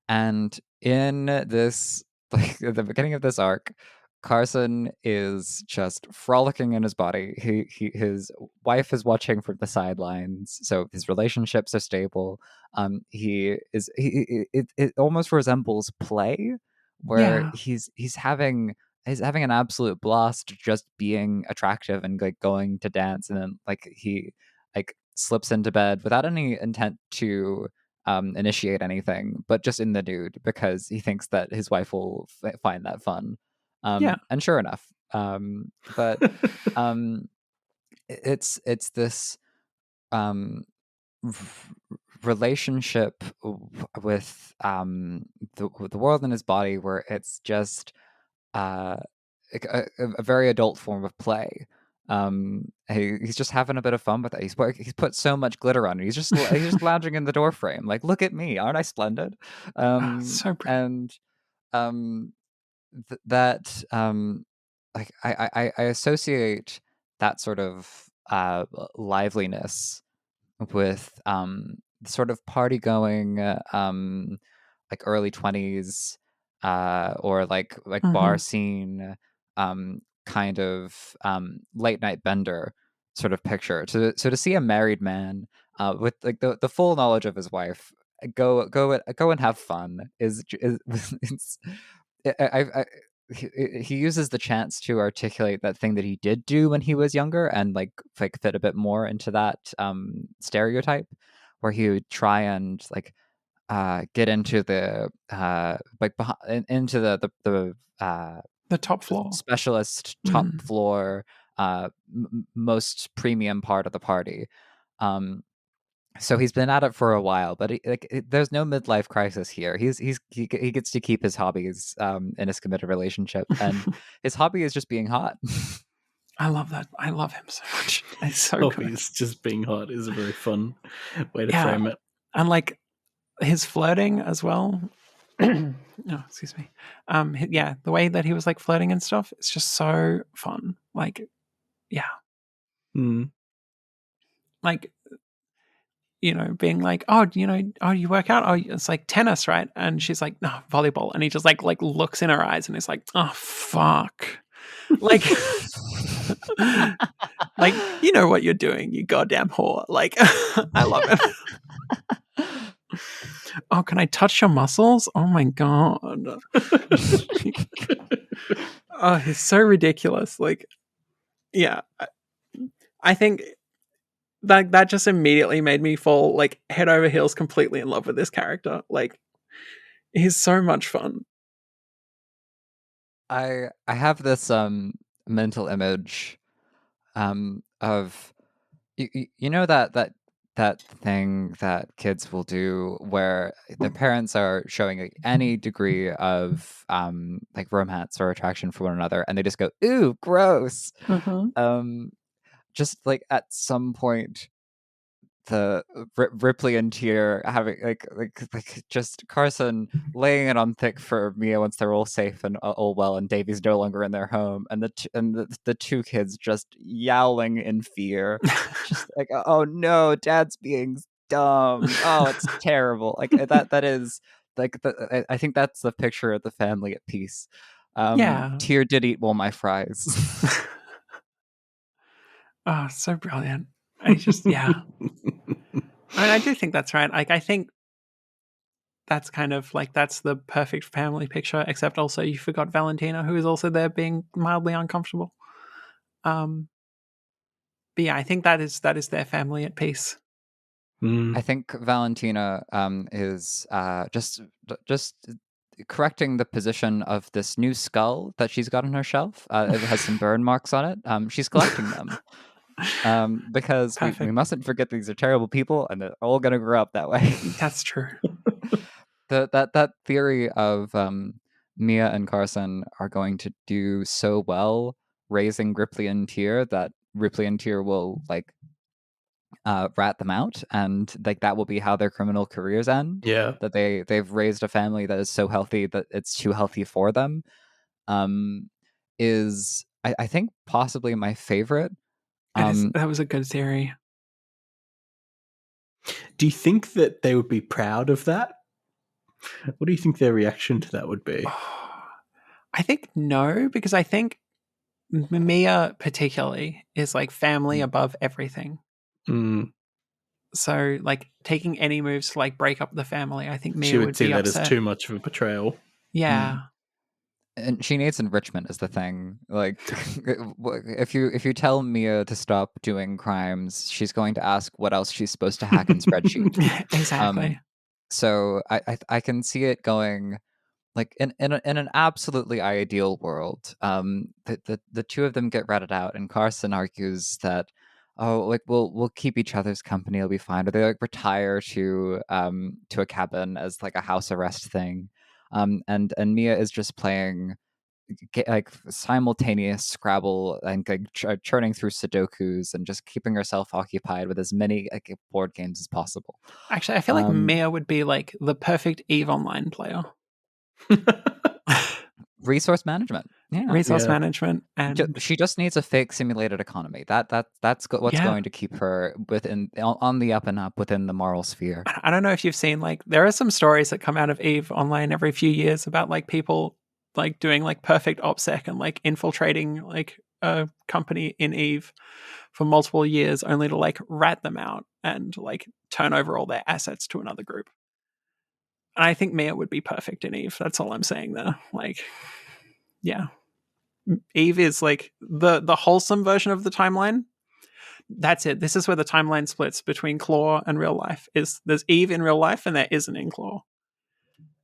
And in this like at the beginning of this arc, Carson is just frolicking in his body. His wife is watching from the sidelines, so his relationships are stable. It almost resembles play, where Yeah. he's having an absolute blast just being attractive and like going to dance, and then like he like slips into bed without any intent to initiate anything, but just in the nude because he thinks that his wife will find that fun. Yeah. And sure enough, but it's this relationship with the world in his body where it's just a very adult form of play. He's just having a bit of fun with it. He's put so much glitter on it. He's just lounging in the door frame, like, look at me, aren't I splendid? So brilliant. And that like I associate that sort of liveliness with sort of party going like early 20s or like bar scene kind of late night bender sort of picture. So to see a married man with like the full knowledge of his wife go and have fun is it's, I he uses the chance to articulate that thing that he did do when he was younger and like fit a bit more into that stereotype where he would try and like get into the like into the top floor, specialist top floor most premium part of the party. So he's been at it for a while, but there's no midlife crisis here. He gets to keep his hobbies in his committed relationship, and his hobby is just being hot. I love that. I love him so much. It's so good. He's just being hot is a very fun way to frame it. And like his flirting as well. No, excuse me. Yeah, the way that he was like flirting and stuff, it's just so fun. Like, yeah. Like, you know, being like, oh, you know, oh, you work out? Oh, it's like tennis, right? And she's like, no, volleyball. And he just like looks in her eyes and is like, oh, fuck. Like, like, you know what you're doing, you goddamn whore. Like, I love it. Oh, can I touch your muscles? Oh my god. Oh, he's so ridiculous. Like, yeah. I think that just immediately made me fall like head over heels completely in love with this character. Like, he's so much fun. I have this mental image of you know that thing that kids will do where the parents are showing like, any degree of like romance or attraction for one another, and they just go, "Ooh, gross." Just like at some point, the Ripley and Tier having like just Carson laying it on thick for Mia once they're all safe and all well, and Davy's no longer in their home, and the two kids just yowling in fear, just like, oh no, Dad's being dumb. Oh, it's terrible. Like that is like I think that's the picture of the family at peace. Yeah. Tier did eat all my fries. Oh, so brilliant. I just, yeah. I mean, I do think that's right. Like, I think that's kind of like, that's the perfect family picture, except also you forgot Valentina, who is also there being mildly uncomfortable. But yeah, I think that is their family at peace. I think Valentina is just correcting the position of this new skull that she's got on her shelf. It has some burn marks on it. She's collecting them because we mustn't forget these are terrible people, and they're all going to grow up that way. That's true. That theory of Mia and Carson are going to do so well raising Ripley and Tier that Ripley and Tier will like rat them out, and like that will be how their criminal careers end. Yeah, that they've raised a family that is so healthy that it's too healthy for them. Is I think possibly my favorite. That was a good theory. Do you think that they would be proud of that? What do you think their reaction to that would be? I think no, because I think Mia particularly is like family above everything. So like taking any moves to like break up the family, I think Mia she would see be that upset. as too much of a betrayal. Yeah. And she needs enrichment is the thing. Like if you tell Mia to stop doing crimes, she's going to ask what else she's supposed to hack in spreadsheet. Exactly. So I can see it going like in an absolutely ideal world. The two of them get ratted out, and Carson argues that, oh, like we'll keep each other's company, it'll be fine. Or they like retire to a cabin as like a house arrest thing. And Mia is just playing like simultaneous Scrabble and like churning through Sudokus and just keeping herself occupied with as many like board games as possible. Actually, I feel like Mia would be like the perfect EVE Online player. Resource management. Yeah. Resource management, and she just needs a fake simulated economy. That's what's going to keep her within on the up and up within the moral sphere. I don't know if you've seen like there are some stories that come out of EVE Online every few years about like people like doing like perfect OPSEC and like infiltrating like a company in EVE for multiple years only to like rat them out and like turn over all their assets to another group. And I think Mia would be perfect in EVE. That's all I'm saying there. Like, yeah. EVE is like the wholesome version of the timeline. That's it. This is where the timeline splits between Claw and real life. There's EVE in real life and there isn't in Claw.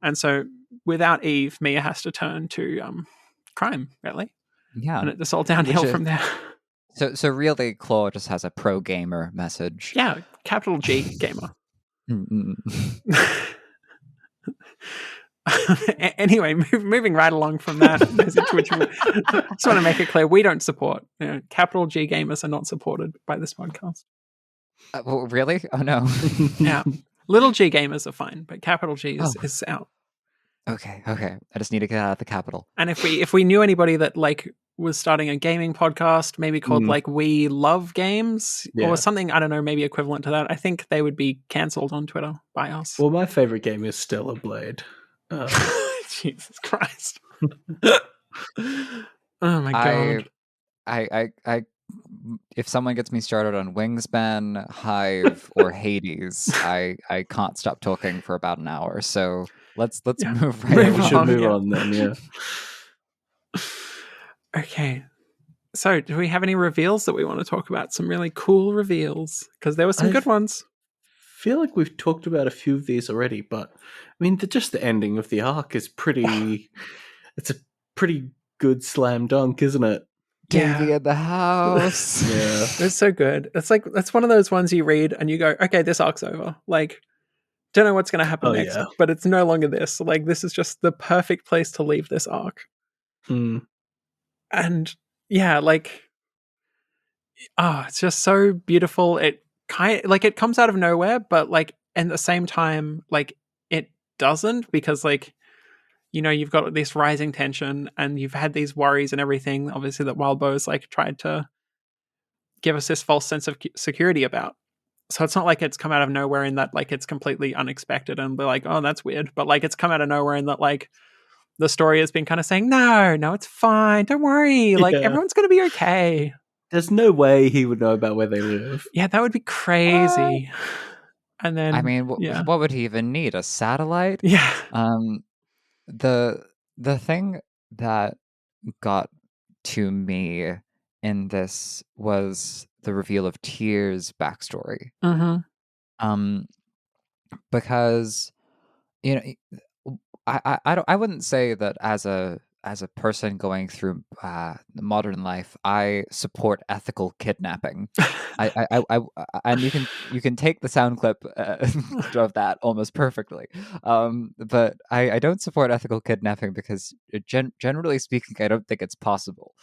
And so without EVE, Mia has to turn to crime, really. Yeah. And it's all downhill from there. So really Claw just has a pro gamer message. Yeah, capital G gamer. Anyway, moving right along from that message, which I just want to make it clear, we don't support. Capital G gamers are not supported by this podcast. Well, really? Oh no. Yeah, little G gamers are fine, but capital G is out. Okay. I just need to get out of the capital. And if we knew anybody that like was starting a gaming podcast, maybe called like We Love Games or something, I don't know, maybe equivalent to that, I think they would be cancelled on Twitter by us. Well, my favorite game is Stellar Blade. Jesus Christ. Oh my god. I if someone gets me started on Wingspan, Hive, or Hades, I can't stop talking for about an hour. So let's move right on. We should move on then, yeah. Okay. So, do we have any reveals that we want to talk about? Some really cool reveals, because there were some I good ones. feel like we've talked about a few of these already, but I mean, just the ending of the arc is pretty. It's a pretty good slam dunk, isn't it? Davy Yeah. in the house. Yeah. It's so good. It's like that's one of those ones you read and you go, okay, this arc's over. Like, don't know what's going to happen Oh next, yeah. but it's no longer this. Like, this is just the perfect place to leave this arc. Mm. And yeah, like, it's just so beautiful. It it comes out of nowhere, but like at the same time, like it doesn't, because like, you know, you've got this rising tension and you've had these worries and everything, obviously, that Wildbow's like tried to give us this false sense of security about. So it's not like it's come out of nowhere in that like it's completely unexpected and they're like, oh, that's weird. But like it's come out of nowhere in that like the story has been kind of saying, no, it's fine. Don't worry. Like Yeah. everyone's going to be okay. There's no way he would know about where they live. Yeah, that would be crazy. And I then, mean, yeah. what would he even need? A satellite? Yeah. Um, the thing that got to me in this was the reveal of Tyr's backstory. Mm-hmm. Um, because you know, I wouldn't say that as a person going through modern life, I support ethical kidnapping. And you can take the sound clip of that almost perfectly. But I don't support ethical kidnapping because generally speaking, I don't think it's possible.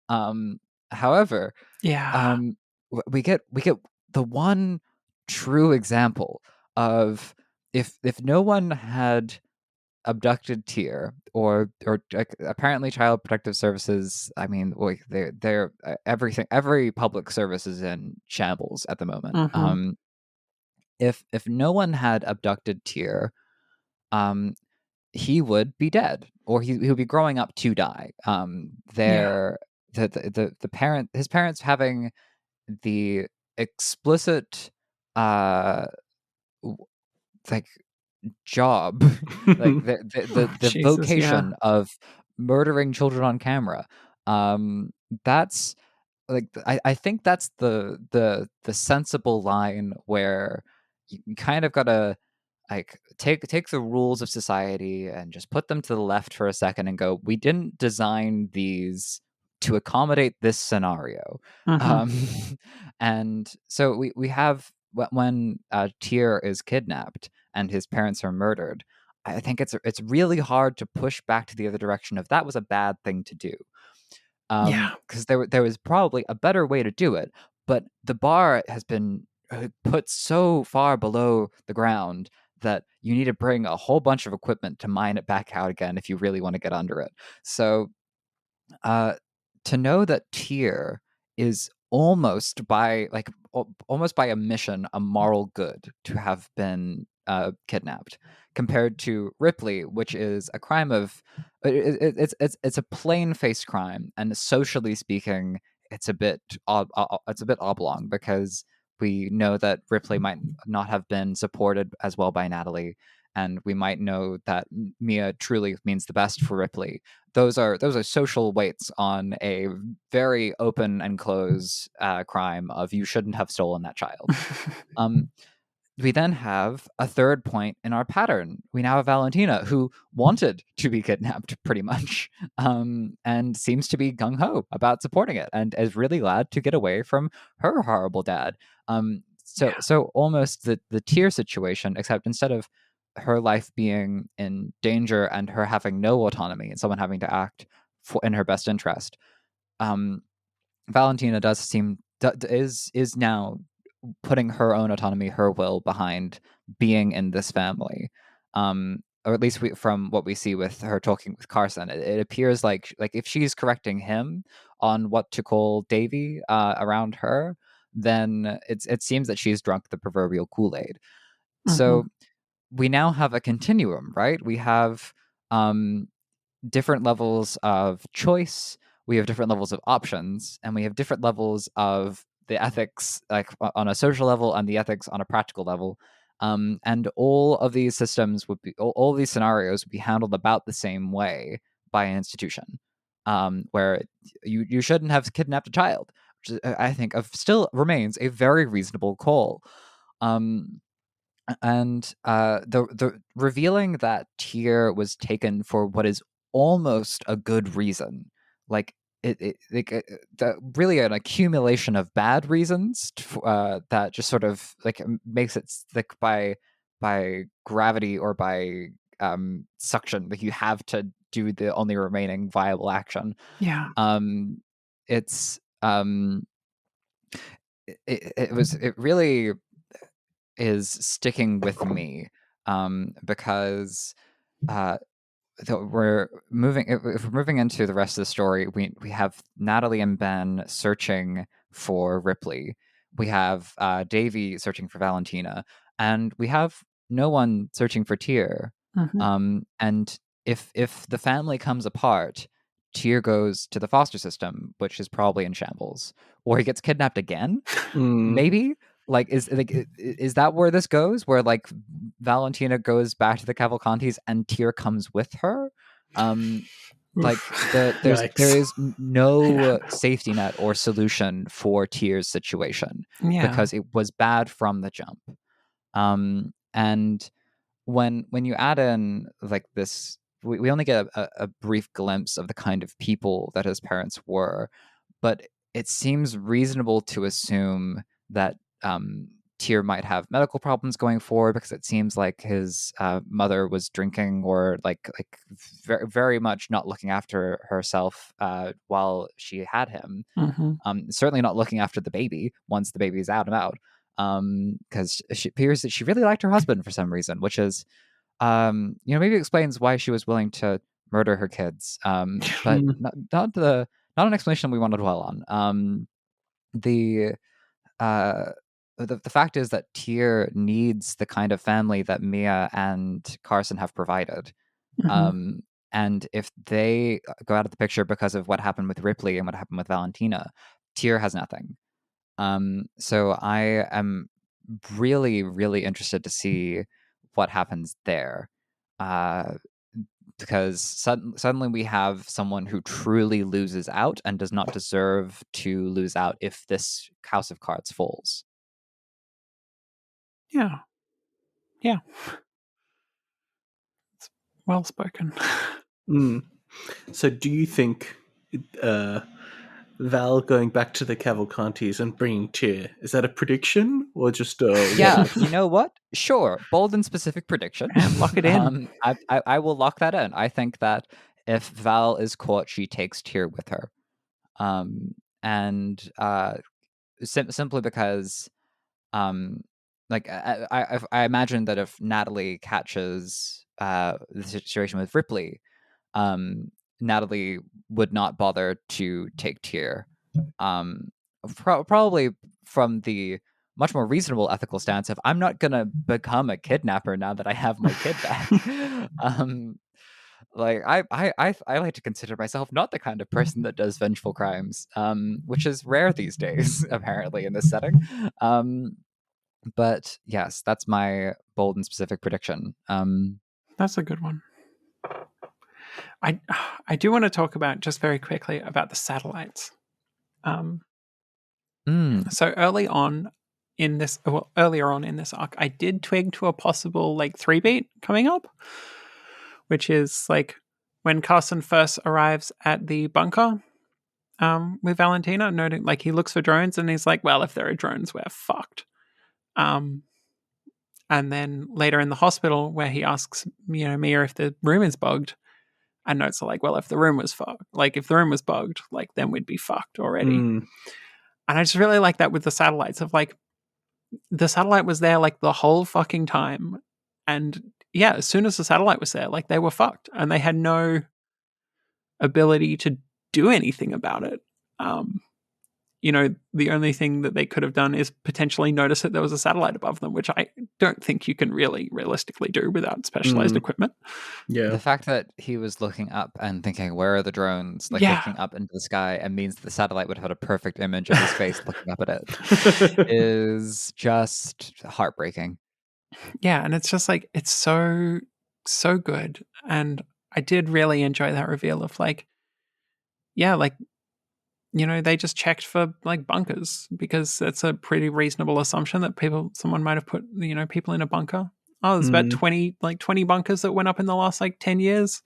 Um, however, Yeah. um, we get the one true example of if no one had abducted Tyr or like, apparently Child Protective Services. I mean, like they're everything. Every public service is in shambles at the moment. Mm-hmm. If no one had abducted Tyr, um, he would be dead, or he would be growing up to die. Yeah. There, the parent, his parents having the explicit, uh, like job, like the Jesus, yeah. vocation of murdering children on camera. Um, that's like I think that's the sensible line where you kind of gotta like take the rules of society and just put them to the left for a second and go, we didn't design these to accommodate this scenario. Mm-hmm. um and so we have when Tyr is kidnapped and his parents are murdered. I think it's really hard to push back to the other direction if that was a bad thing to do, Yeah. because there was probably a better way to do it, but the bar has been put so far below the ground that you need to bring a whole bunch of equipment to mine it back out again if you really want to get under it. So uh, to know that Tyr is almost by like almost by omission a moral good to have been kidnapped, compared to Ripley, which is a crime of it's a plain faced crime, and socially speaking, it's a bit it's a bit oblong because we know that Ripley might not have been supported as well by Natalie, and we might know that Mia truly means the best for Ripley. Those are social weights on a very open and close crime of you shouldn't have stolen that child. Um, we then have a third point in our pattern. We now have Valentina, who wanted to be kidnapped pretty much, and seems to be gung ho about supporting it, and is really glad to get away from her horrible dad. Yeah. So almost the Tyr situation, except instead of her life being in danger and her having no autonomy and someone having to act in her best interest, um, Valentina does seem is now putting her own autonomy, her will behind being in this family. Or at least from what we see with her talking with Carson, it appears like if she's correcting him on what to call Davy around her, then it seems that she's drunk the proverbial Kool-Aid. Mm-hmm. So we now have a continuum, right? We have um, different levels of choice, we have different levels of options, and we have different levels of the ethics, like on a social level and the ethics on a practical level. And all of these systems would be, all these scenarios would be handled about the same way by an institution. where you shouldn't have kidnapped a child, which I think still remains a very reasonable call. And the revealing that Tyr was taken for what is almost a good reason, like really an accumulation of bad reasons that just sort of like makes it like by gravity or by suction, like you have to do the only remaining viable action. Yeah. It's it really is sticking with me, because we're moving. If we're moving into the rest of the story, we have Natalie and Ben searching for Ripley. We have Davy searching for Valentina, and we have no one searching for Tyr. And if the family comes apart, Tyr goes to the foster system, which is probably in shambles, or he gets kidnapped again. Maybe is that where this goes? Where like Valentina goes back to the Cavalcantis and Tyr comes with her? Like there is no safety net or solution for Tyr's situation because it was bad from the jump. And when you add in like this, we only get a brief glimpse of the kind of people that his parents were, but it seems reasonable to assume that Tyr might have medical problems going forward, because it seems like his mother was drinking or like very, very much not looking after herself while she had him. Certainly not looking after the baby once the baby is out and out, because she appears that she really liked her husband for some reason, which is maybe explains why she was willing to murder her kids, but not an explanation we want to dwell on. The the fact is that Tyr needs the kind of family that Mia and Carson have provided. And if they go out of the picture because of what happened with Ripley and what happened with Valentina, Tyr has nothing. So I am really, really interested to see what happens there. Because suddenly we have someone who truly loses out and does not deserve to lose out if this house of cards falls. Yeah. Yeah. It's well spoken. So do you think Val going back to the Cavalcantis and bringing Tyr, is that a prediction or just yeah, you know what? Sure, bold and specific prediction. And lock it in. I will lock that in. I think that if Val is caught, she takes Tyr with her, and simply because, like I imagine that if Natalie catches the situation with Ripley, Natalie would not bother to take Tyr. Probably from the much more reasonable ethical stance of I'm not gonna become a kidnapper now that I have my kid back. Like I like to consider myself not the kind of person that does vengeful crimes, which is rare these days, apparently in this setting. But yes, that's my bold and specific prediction. That's a good one. I do want to talk about just very quickly about the satellites. So earlier on in this arc, I did twig to a possible like 3-beat coming up, which is like when Carson first arrives at the bunker with Valentina, noting like he looks for drones and he's like, well, if there are drones, we're fucked. And then later in the hospital where he asks, Mia if the room is bugged, and notes are like, well, if the room was bugged, like then we'd be fucked already. And I just really like that with the satellites of like, the satellite was there like the whole fucking time. And yeah, as soon as the satellite was there, like they were fucked and they had no ability to do anything about it. The only thing that they could have done is potentially notice that there was a satellite above them, which I don't think you can really realistically do without specialized equipment. Yeah. The fact that he was looking up and thinking, where are the drones? Like looking up into the sky, and means the satellite would have had a perfect image of his face looking up at it is just heartbreaking. Yeah, and it's just like, it's so, so good. And I did really enjoy that reveal of like, yeah, like, you know, they just checked for like bunkers because that's a pretty reasonable assumption that someone might have put, you know, people in a bunker. Oh, there's about 20 bunkers that went up in the last like 10 years.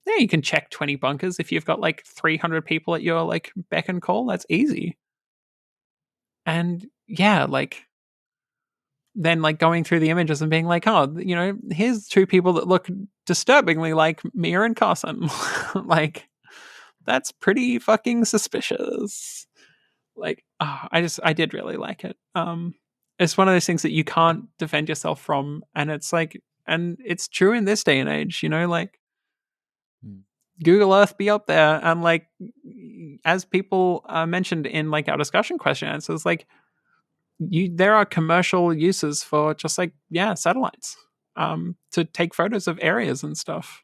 Yeah, you can check 20 bunkers if you've got like 300 people at your like beck and call. That's easy. And yeah, like then like going through the images and being like, oh, you know, here's two people that look disturbingly like Mia and Carson. Like, that's pretty fucking suspicious. Like, I did really like it. It's one of those things that you can't defend yourself from, and it's like, and it's true in this day and age, you know, like Google Earth be up there, and like, as people mentioned in like our discussion question answers, like, there are commercial uses for just like, yeah, satellites, to take photos of areas and stuff,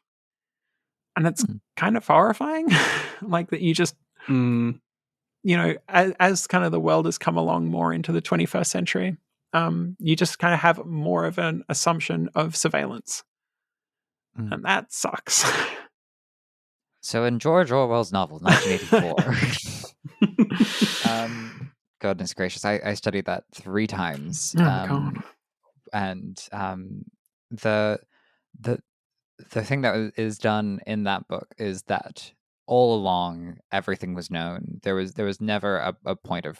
and it's kind of horrifying, like that you just. You know, as kind of the world has come along more into the 21st century, you just kind of have more of an assumption of surveillance. And that sucks. So in George Orwell's novel, 1984, goodness gracious, I studied that 3 times. God. And the thing that is done in that book is that all along everything was known. There was never a point of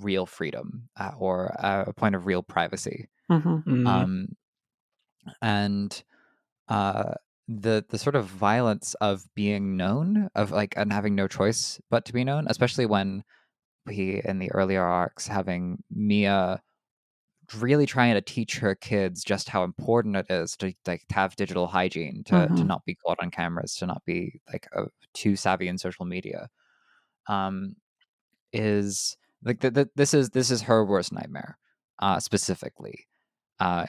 real freedom or a point of real privacy. And the sort of violence of being known, of like, and having no choice but to be known, especially when in the earlier arcs, having Mia really trying to teach her kids just how important it is to like to have digital hygiene, to not be caught on cameras, to not be like too savvy in social media, is like this is her worst nightmare, specifically,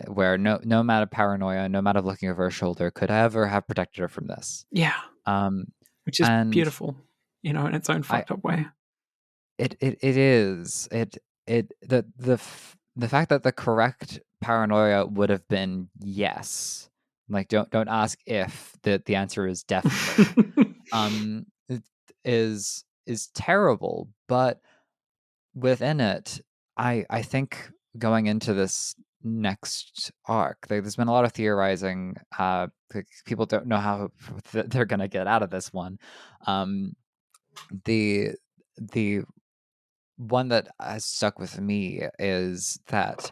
where no amount of paranoia, no amount of looking over her shoulder could ever have protected her from this. Yeah. Which is And beautiful, you know, in its own fucked up way. It is the fact that the correct paranoia would have been yes. Like, don't ask if, the answer is definitely. It is terrible, but within it, I think going into this next arc, there's been a lot of theorizing. People don't know how they're gonna get out of this one. The one that has stuck with me is that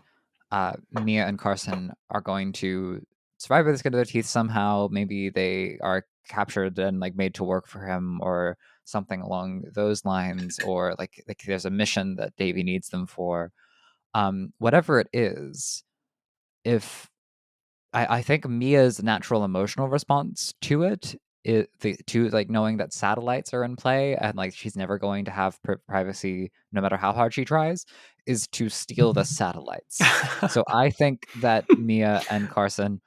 Mia and Carson are going to survive with the skin of their teeth somehow. Maybe they are captured and like made to work for him, or something along those lines, or like there's a mission that Davy needs them for. Whatever it is, if I think Mia's natural emotional response to it, to like knowing that satellites are in play and like she's never going to have privacy no matter how hard she tries, is to steal the satellites. So I think that Mia and Carson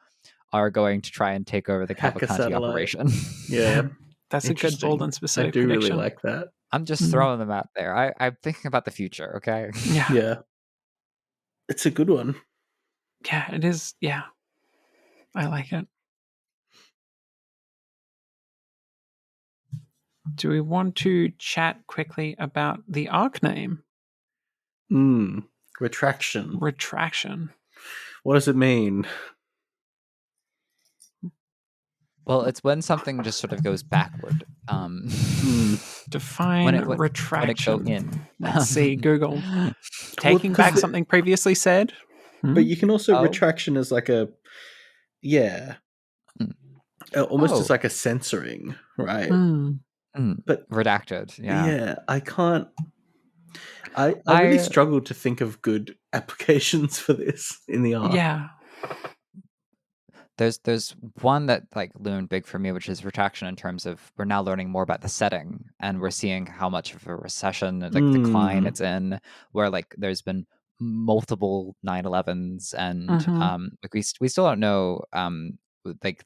are going to try and take over the Cavalcanti operation. Yeah, that's a good, bold, and specific. I do prediction. really like that. I'm just throwing them out there. I'm thinking about the future. Okay. Yeah, it's a good one. Yeah, it is. Yeah, I like it. Do we want to chat quickly about the arc name? Retraction. Retraction. What does it mean? Well, it's when something just sort of goes backward. Define retraction. When it go in. Let's see, Google. Taking back something previously said. But you can also retraction as like a, almost as like a censoring, right? But redacted, yeah, I can't. I really struggled to think of good applications for this in the art. Yeah. There's one that like loomed big for me, which is retraction, in terms of we're now learning more about the setting, and we're seeing how much of a recession and like decline it's in, where like there's been multiple 9/11s, and like we still don't know like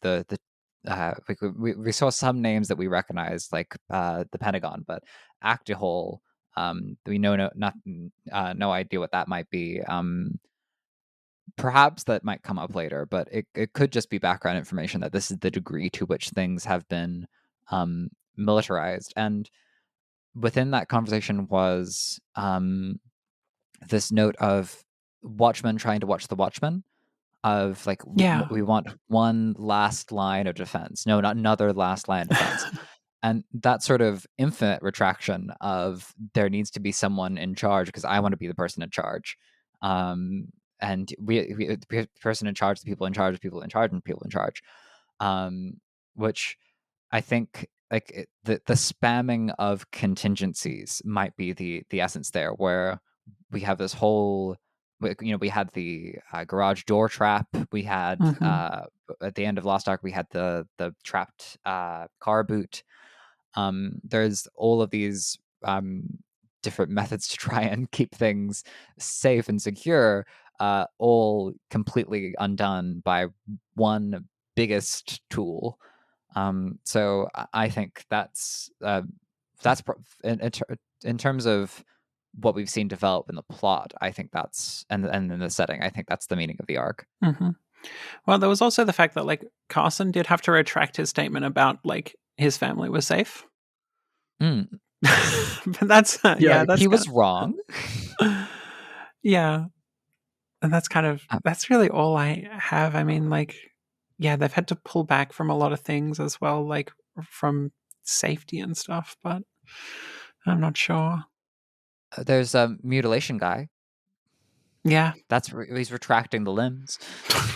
like we saw some names that we recognized, like the Pentagon, but Actihole, we know no idea what that might be. Perhaps that might come up later, but it could just be background information that this is the degree to which things have been militarized. And within that conversation was this note of Watchmen trying to watch the Watchmen, of like, we want one last line of defense, no, not another last line of defense. And that sort of infinite retraction of there needs to be someone in charge because I want to be the person in charge. And we the person in charge, the people in charge, people in charge, and people in charge. Which I think like the spamming of contingencies might be the essence there, where we have this whole, we had the garage door trap. We had at the end of Lost Ark, we had the trapped car boot. There's all of these different methods to try and keep things safe and secure, all completely undone by one biggest tool. So I think that's in terms of what we've seen develop in the plot. I think that's and in the setting. I think that's the meaning of the arc. Mm-hmm. Well, there was also the fact that like Carson did have to retract his statement about like his family was safe. But that's that's he was wrong. Yeah, and that's really all I have. I mean, like, yeah, they've had to pull back from a lot of things as well, like from safety and stuff, but I'm not sure. There's a mutilation guy. Yeah, he's retracting the limbs.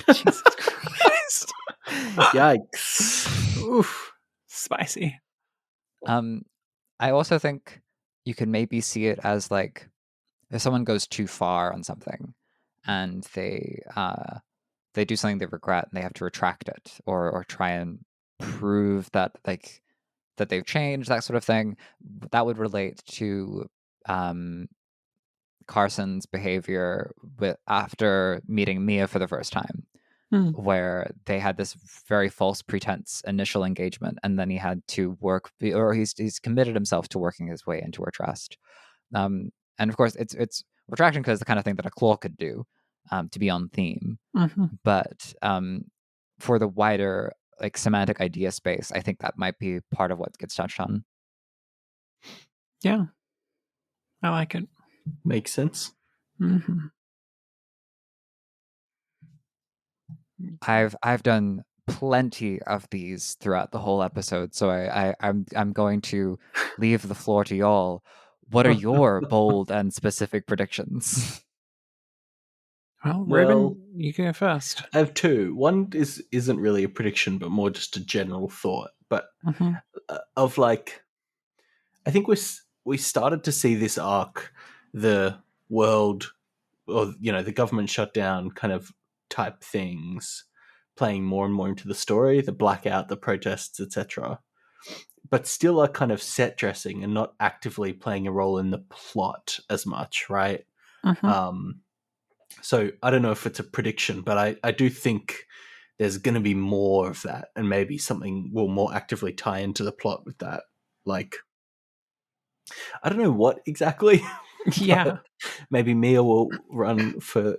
Jesus Christ! Yikes! Oof, spicy. I also think you can maybe see it as like if someone goes too far on something, and they do something they regret and they have to retract it or try and prove that like that they've changed, that sort of thing. That would relate to Carson's behavior after meeting Mia for the first time, where they had this very false pretense initial engagement, and then he had to work, or he's committed himself to working his way into her trust. And of course, it's retraction because the kind of thing that a claw could do, to be on theme. But for the wider like semantic idea space, I think that might be part of what gets touched on. Yeah, I like it. Makes sense. I've done plenty of these throughout the whole episode, so I'm going to leave the floor to y'all. What are your bold and specific predictions? Well, Ruben, you go first. I have two. One isn't really a prediction, but more just a general thought. But of like, I think we started to see this arc, the world, or the government shutdown kind of type things, playing more and more into the story, the blackout, the protests, etc. But still are kind of set dressing and not actively playing a role in the plot as much, right? So I don't know if it's a prediction, but I do think there's going to be more of that, and maybe something will more actively tie into the plot with that. Like, I don't know what exactly. Yeah. Maybe Mia will run for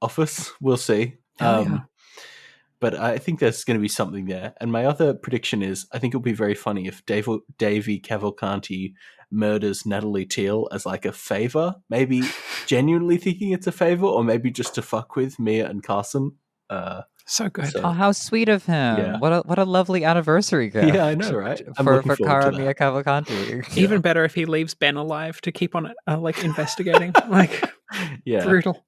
office. We'll see. But I think there's going to be something there. And my other prediction is I think it'll be very funny if Davy Cavalcanti murders Natalie Teal as like a favor, maybe genuinely thinking it's a favor, or maybe just to fuck with Mia and Carson. So good. Oh, how sweet of him. Yeah. What a lovely anniversary gift. Yeah, I know, right? For Cara Mia Cavalcanti. Even better if he leaves Ben alive to keep on like investigating. Like, brutal.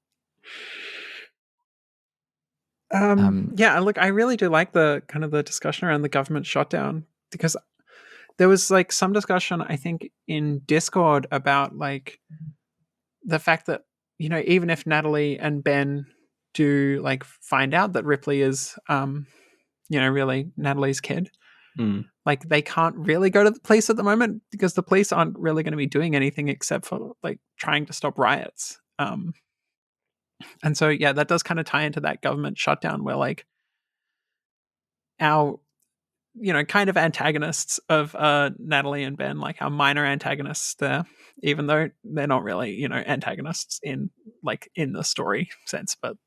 Yeah, look, I really do like the kind of the discussion around the government shutdown, because there was like some discussion, I think, in Discord about like the fact that, even if Natalie and Ben do like find out that Ripley is, really Natalie's kid, like they can't really go to the police at the moment because the police aren't really going to be doing anything except for like trying to stop riots. And so, yeah, that does kind of tie into that government shutdown where like our, kind of antagonists of Natalie and Ben, like our minor antagonists there, even though they're not really, antagonists in the story sense, but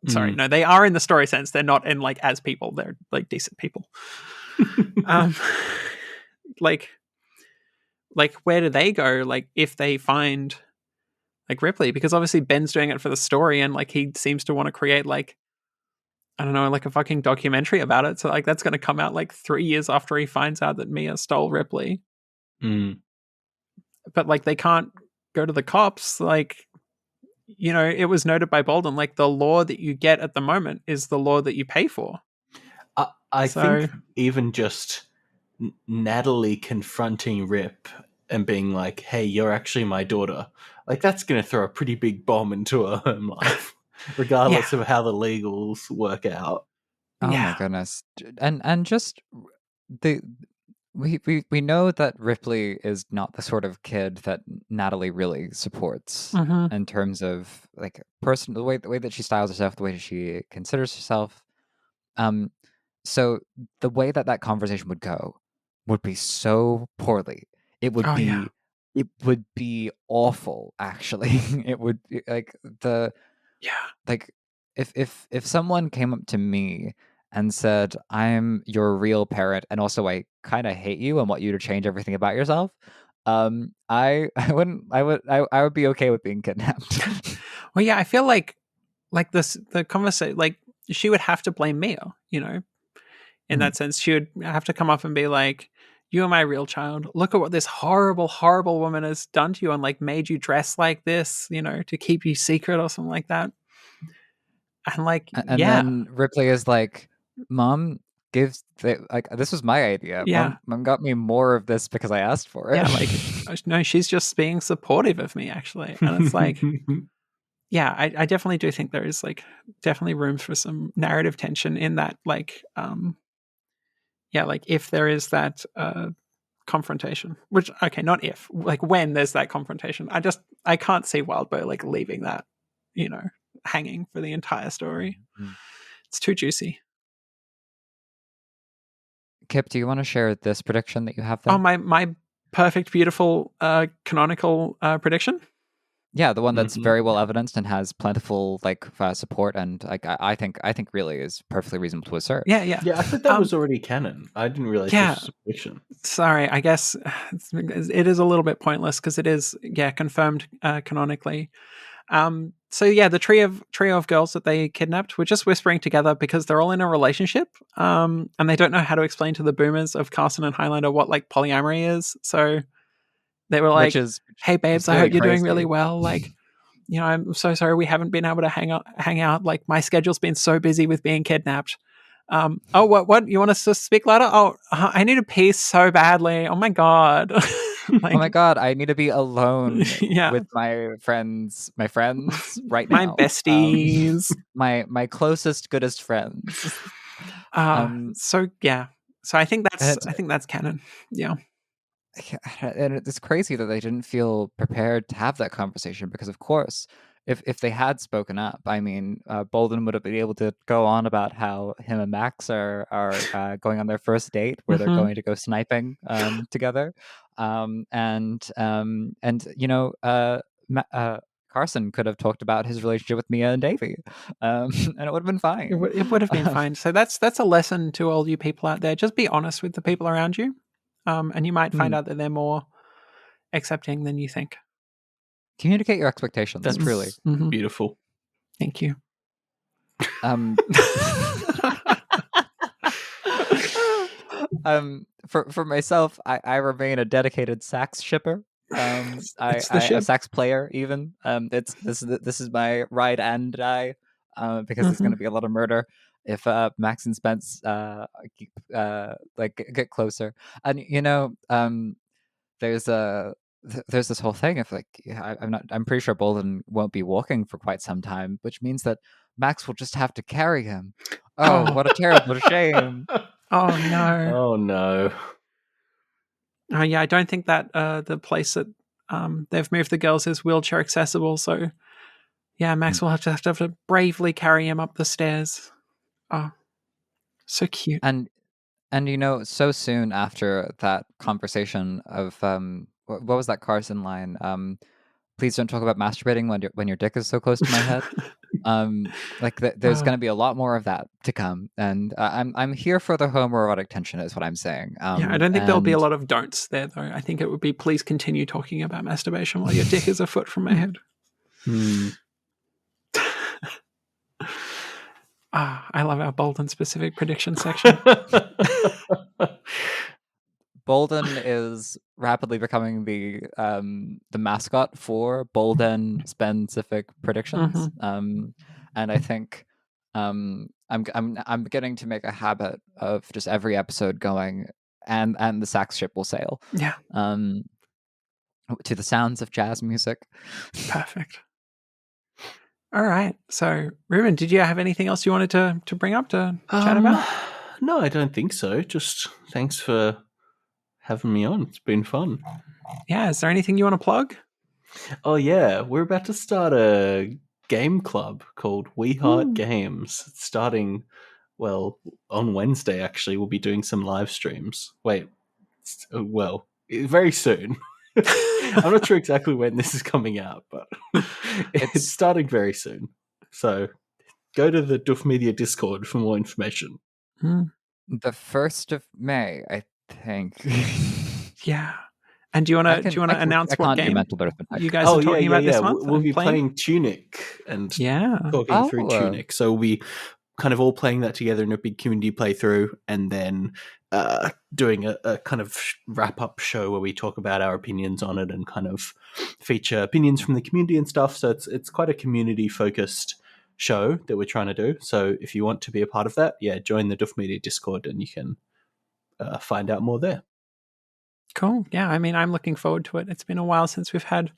sorry, no, they are in the story sense. They're not in like as people, they're like decent people. like where do they go? Like if they find like Ripley, because obviously Ben's doing it for the story, and like he seems to want to create like I don't know, like a fucking documentary about it. So like that's going to come out like 3 years after he finds out that Mia stole Ripley. But like they can't go to the cops. Like it was noted by Bolden, like the law that you get at the moment is the law that you pay for. I think even just Natalie confronting Rip and being like, "Hey, you're actually my daughter," like that's going to throw a pretty big bomb into her home life, regardless of how the legals work out. Oh my goodness! And just the we know that Ripley is not the sort of kid that Natalie really supports in terms of like the way that she styles herself, the way she considers herself. So the way that conversation would go would be so poorly. It would it would be awful. Actually, it would like like if someone came up to me and said, "I'm your real parent, and also I kind of hate you and want you to change everything about yourself," I would be okay with being kidnapped. Well, yeah, I feel like the conversation, like she would have to blame Mia, in that sense. She would have to come up and be like, "You are my real child. Look at what this horrible, horrible woman has done to you and like made you dress like this, to keep you secret or something like that." And like, and then Ripley is like, "Mom gives like this was my idea. Yeah. Mom got me more of this because I asked for it." Yeah, like no, she's just being supportive of me actually, and it's like, yeah, I definitely do think there is like definitely room for some narrative tension in that, like, yeah, like if there is that confrontation, which okay, not if, like when there's that confrontation, I can't see Wildbow like leaving that, hanging for the entire story. It's too juicy. Kip, do you want to share this prediction that you have there? Oh, my perfect, beautiful, canonical prediction. Yeah, the one that's very well evidenced and has plentiful like support, and like I think really is perfectly reasonable to assert. Yeah. I thought that was already canon. I didn't realize this was a fiction. Sorry, I guess it is a little bit pointless because it is confirmed canonically. So yeah, the trio of girls that they kidnapped were just whispering together because they're all in a relationship, and they don't know how to explain to the boomers of Carson and Highlander what like polyamory is. So they were like, "Hey babes, I hope you're doing really well. Like, I'm so sorry we haven't been able to hang out. Like my schedule's been so busy with being kidnapped. Oh, what? You want us to speak louder? Oh, I need to pee so badly. Oh my god." Like, oh my god, I need to be alone with my friends right now. My besties. My closest, goodest friends. So yeah. So I think that's canon. Yeah. And it's crazy that they didn't feel prepared to have that conversation because, of course, if they had spoken up, I mean, Bolden would have been able to go on about how him and Max are going on their first date where they're going to go sniping together, and Carson could have talked about his relationship with Mia and Davey, and it would have been fine. It would have been fine. So that's a lesson to all you people out there. Just be honest with the people around you. And you might find out that they're more accepting than you think. Communicate your expectations. That's truly beautiful. Thank you. For myself, I remain a dedicated sax shipper. A sax player even. This is my ride and die, because there's going to be a lot of murder if Max and Spence get closer. And there's this whole thing of like I'm pretty sure Bolden won't be walking for quite some time, which means that Max will just have to carry him. Oh, what a terrible shame. Oh no. Oh no. Oh yeah, I don't think that the place that they've moved the girls is wheelchair accessible, so yeah, Max will have to bravely carry him up the stairs. Oh, so cute. And so soon after that conversation of what was that Carson line? Please don't talk about masturbating when your dick is so close to my head. There's going to be a lot more of that to come, and I'm here for the homoerotic tension, is what I'm saying. I don't think there'll be a lot of don'ts there, though. I think it would be, please continue talking about masturbation while your dick is a foot from my head. I love our bold and specific prediction section. Bolden is rapidly becoming the mascot for Bolden specific predictions, and I think I'm beginning to make a habit of just every episode going and the sax ship will sail. Yeah. To the sounds of jazz music. Perfect. All right. So, Ruben, did you have anything else you wanted to bring up to chat about? No, I don't think so. Just thanks for having me on. It's been fun. Yeah. Is there anything you want to plug? Oh, yeah. We're about to start a game club called We Heart Games. It's starting, well, on Wednesday, actually. We'll be doing some live streams. Wait. Well, very soon. I'm not sure exactly when this is coming out, but it's starting very soon. So go to the Duff Media Discord for more information. The 1st of May, I think. Yeah. And do you want to announce what game you guys are talking about this month? We'll be playing Tunic and talking through Tunic. So we'll be kind of all playing that together in a big community playthrough, and then doing a kind of wrap-up show where we talk about our opinions on it and kind of feature opinions from the community and stuff. So it's quite a community-focused show that we're trying to do. So if you want to be a part of that, join the Duff Media Discord and you can find out more there. Cool. Yeah, I mean, I'm looking forward to it. It's been a while since we've had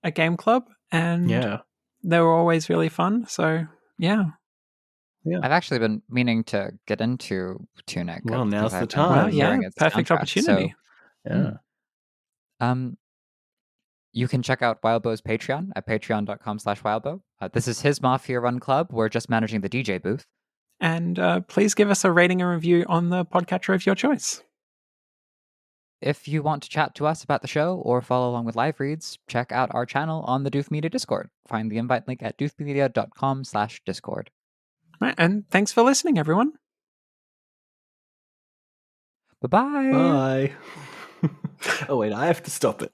a game club, and they were always really fun. So, yeah. I've actually been meaning to get into Tunic. Well, now's the time. Well, perfect opportunity. So, you can check out Wildbow's Patreon at patreon.com/wildbow. This is his Mafia Run Club. We're just managing the DJ booth. And please give us a rating and review on the podcatcher of your choice. If you want to chat to us about the show or follow along with live reads, check out our channel on the Doof Media Discord. Find the invite link at doofmedia.com/discord. Right, and thanks for listening, everyone. Bye-bye. Bye. Oh, wait, I have to stop it.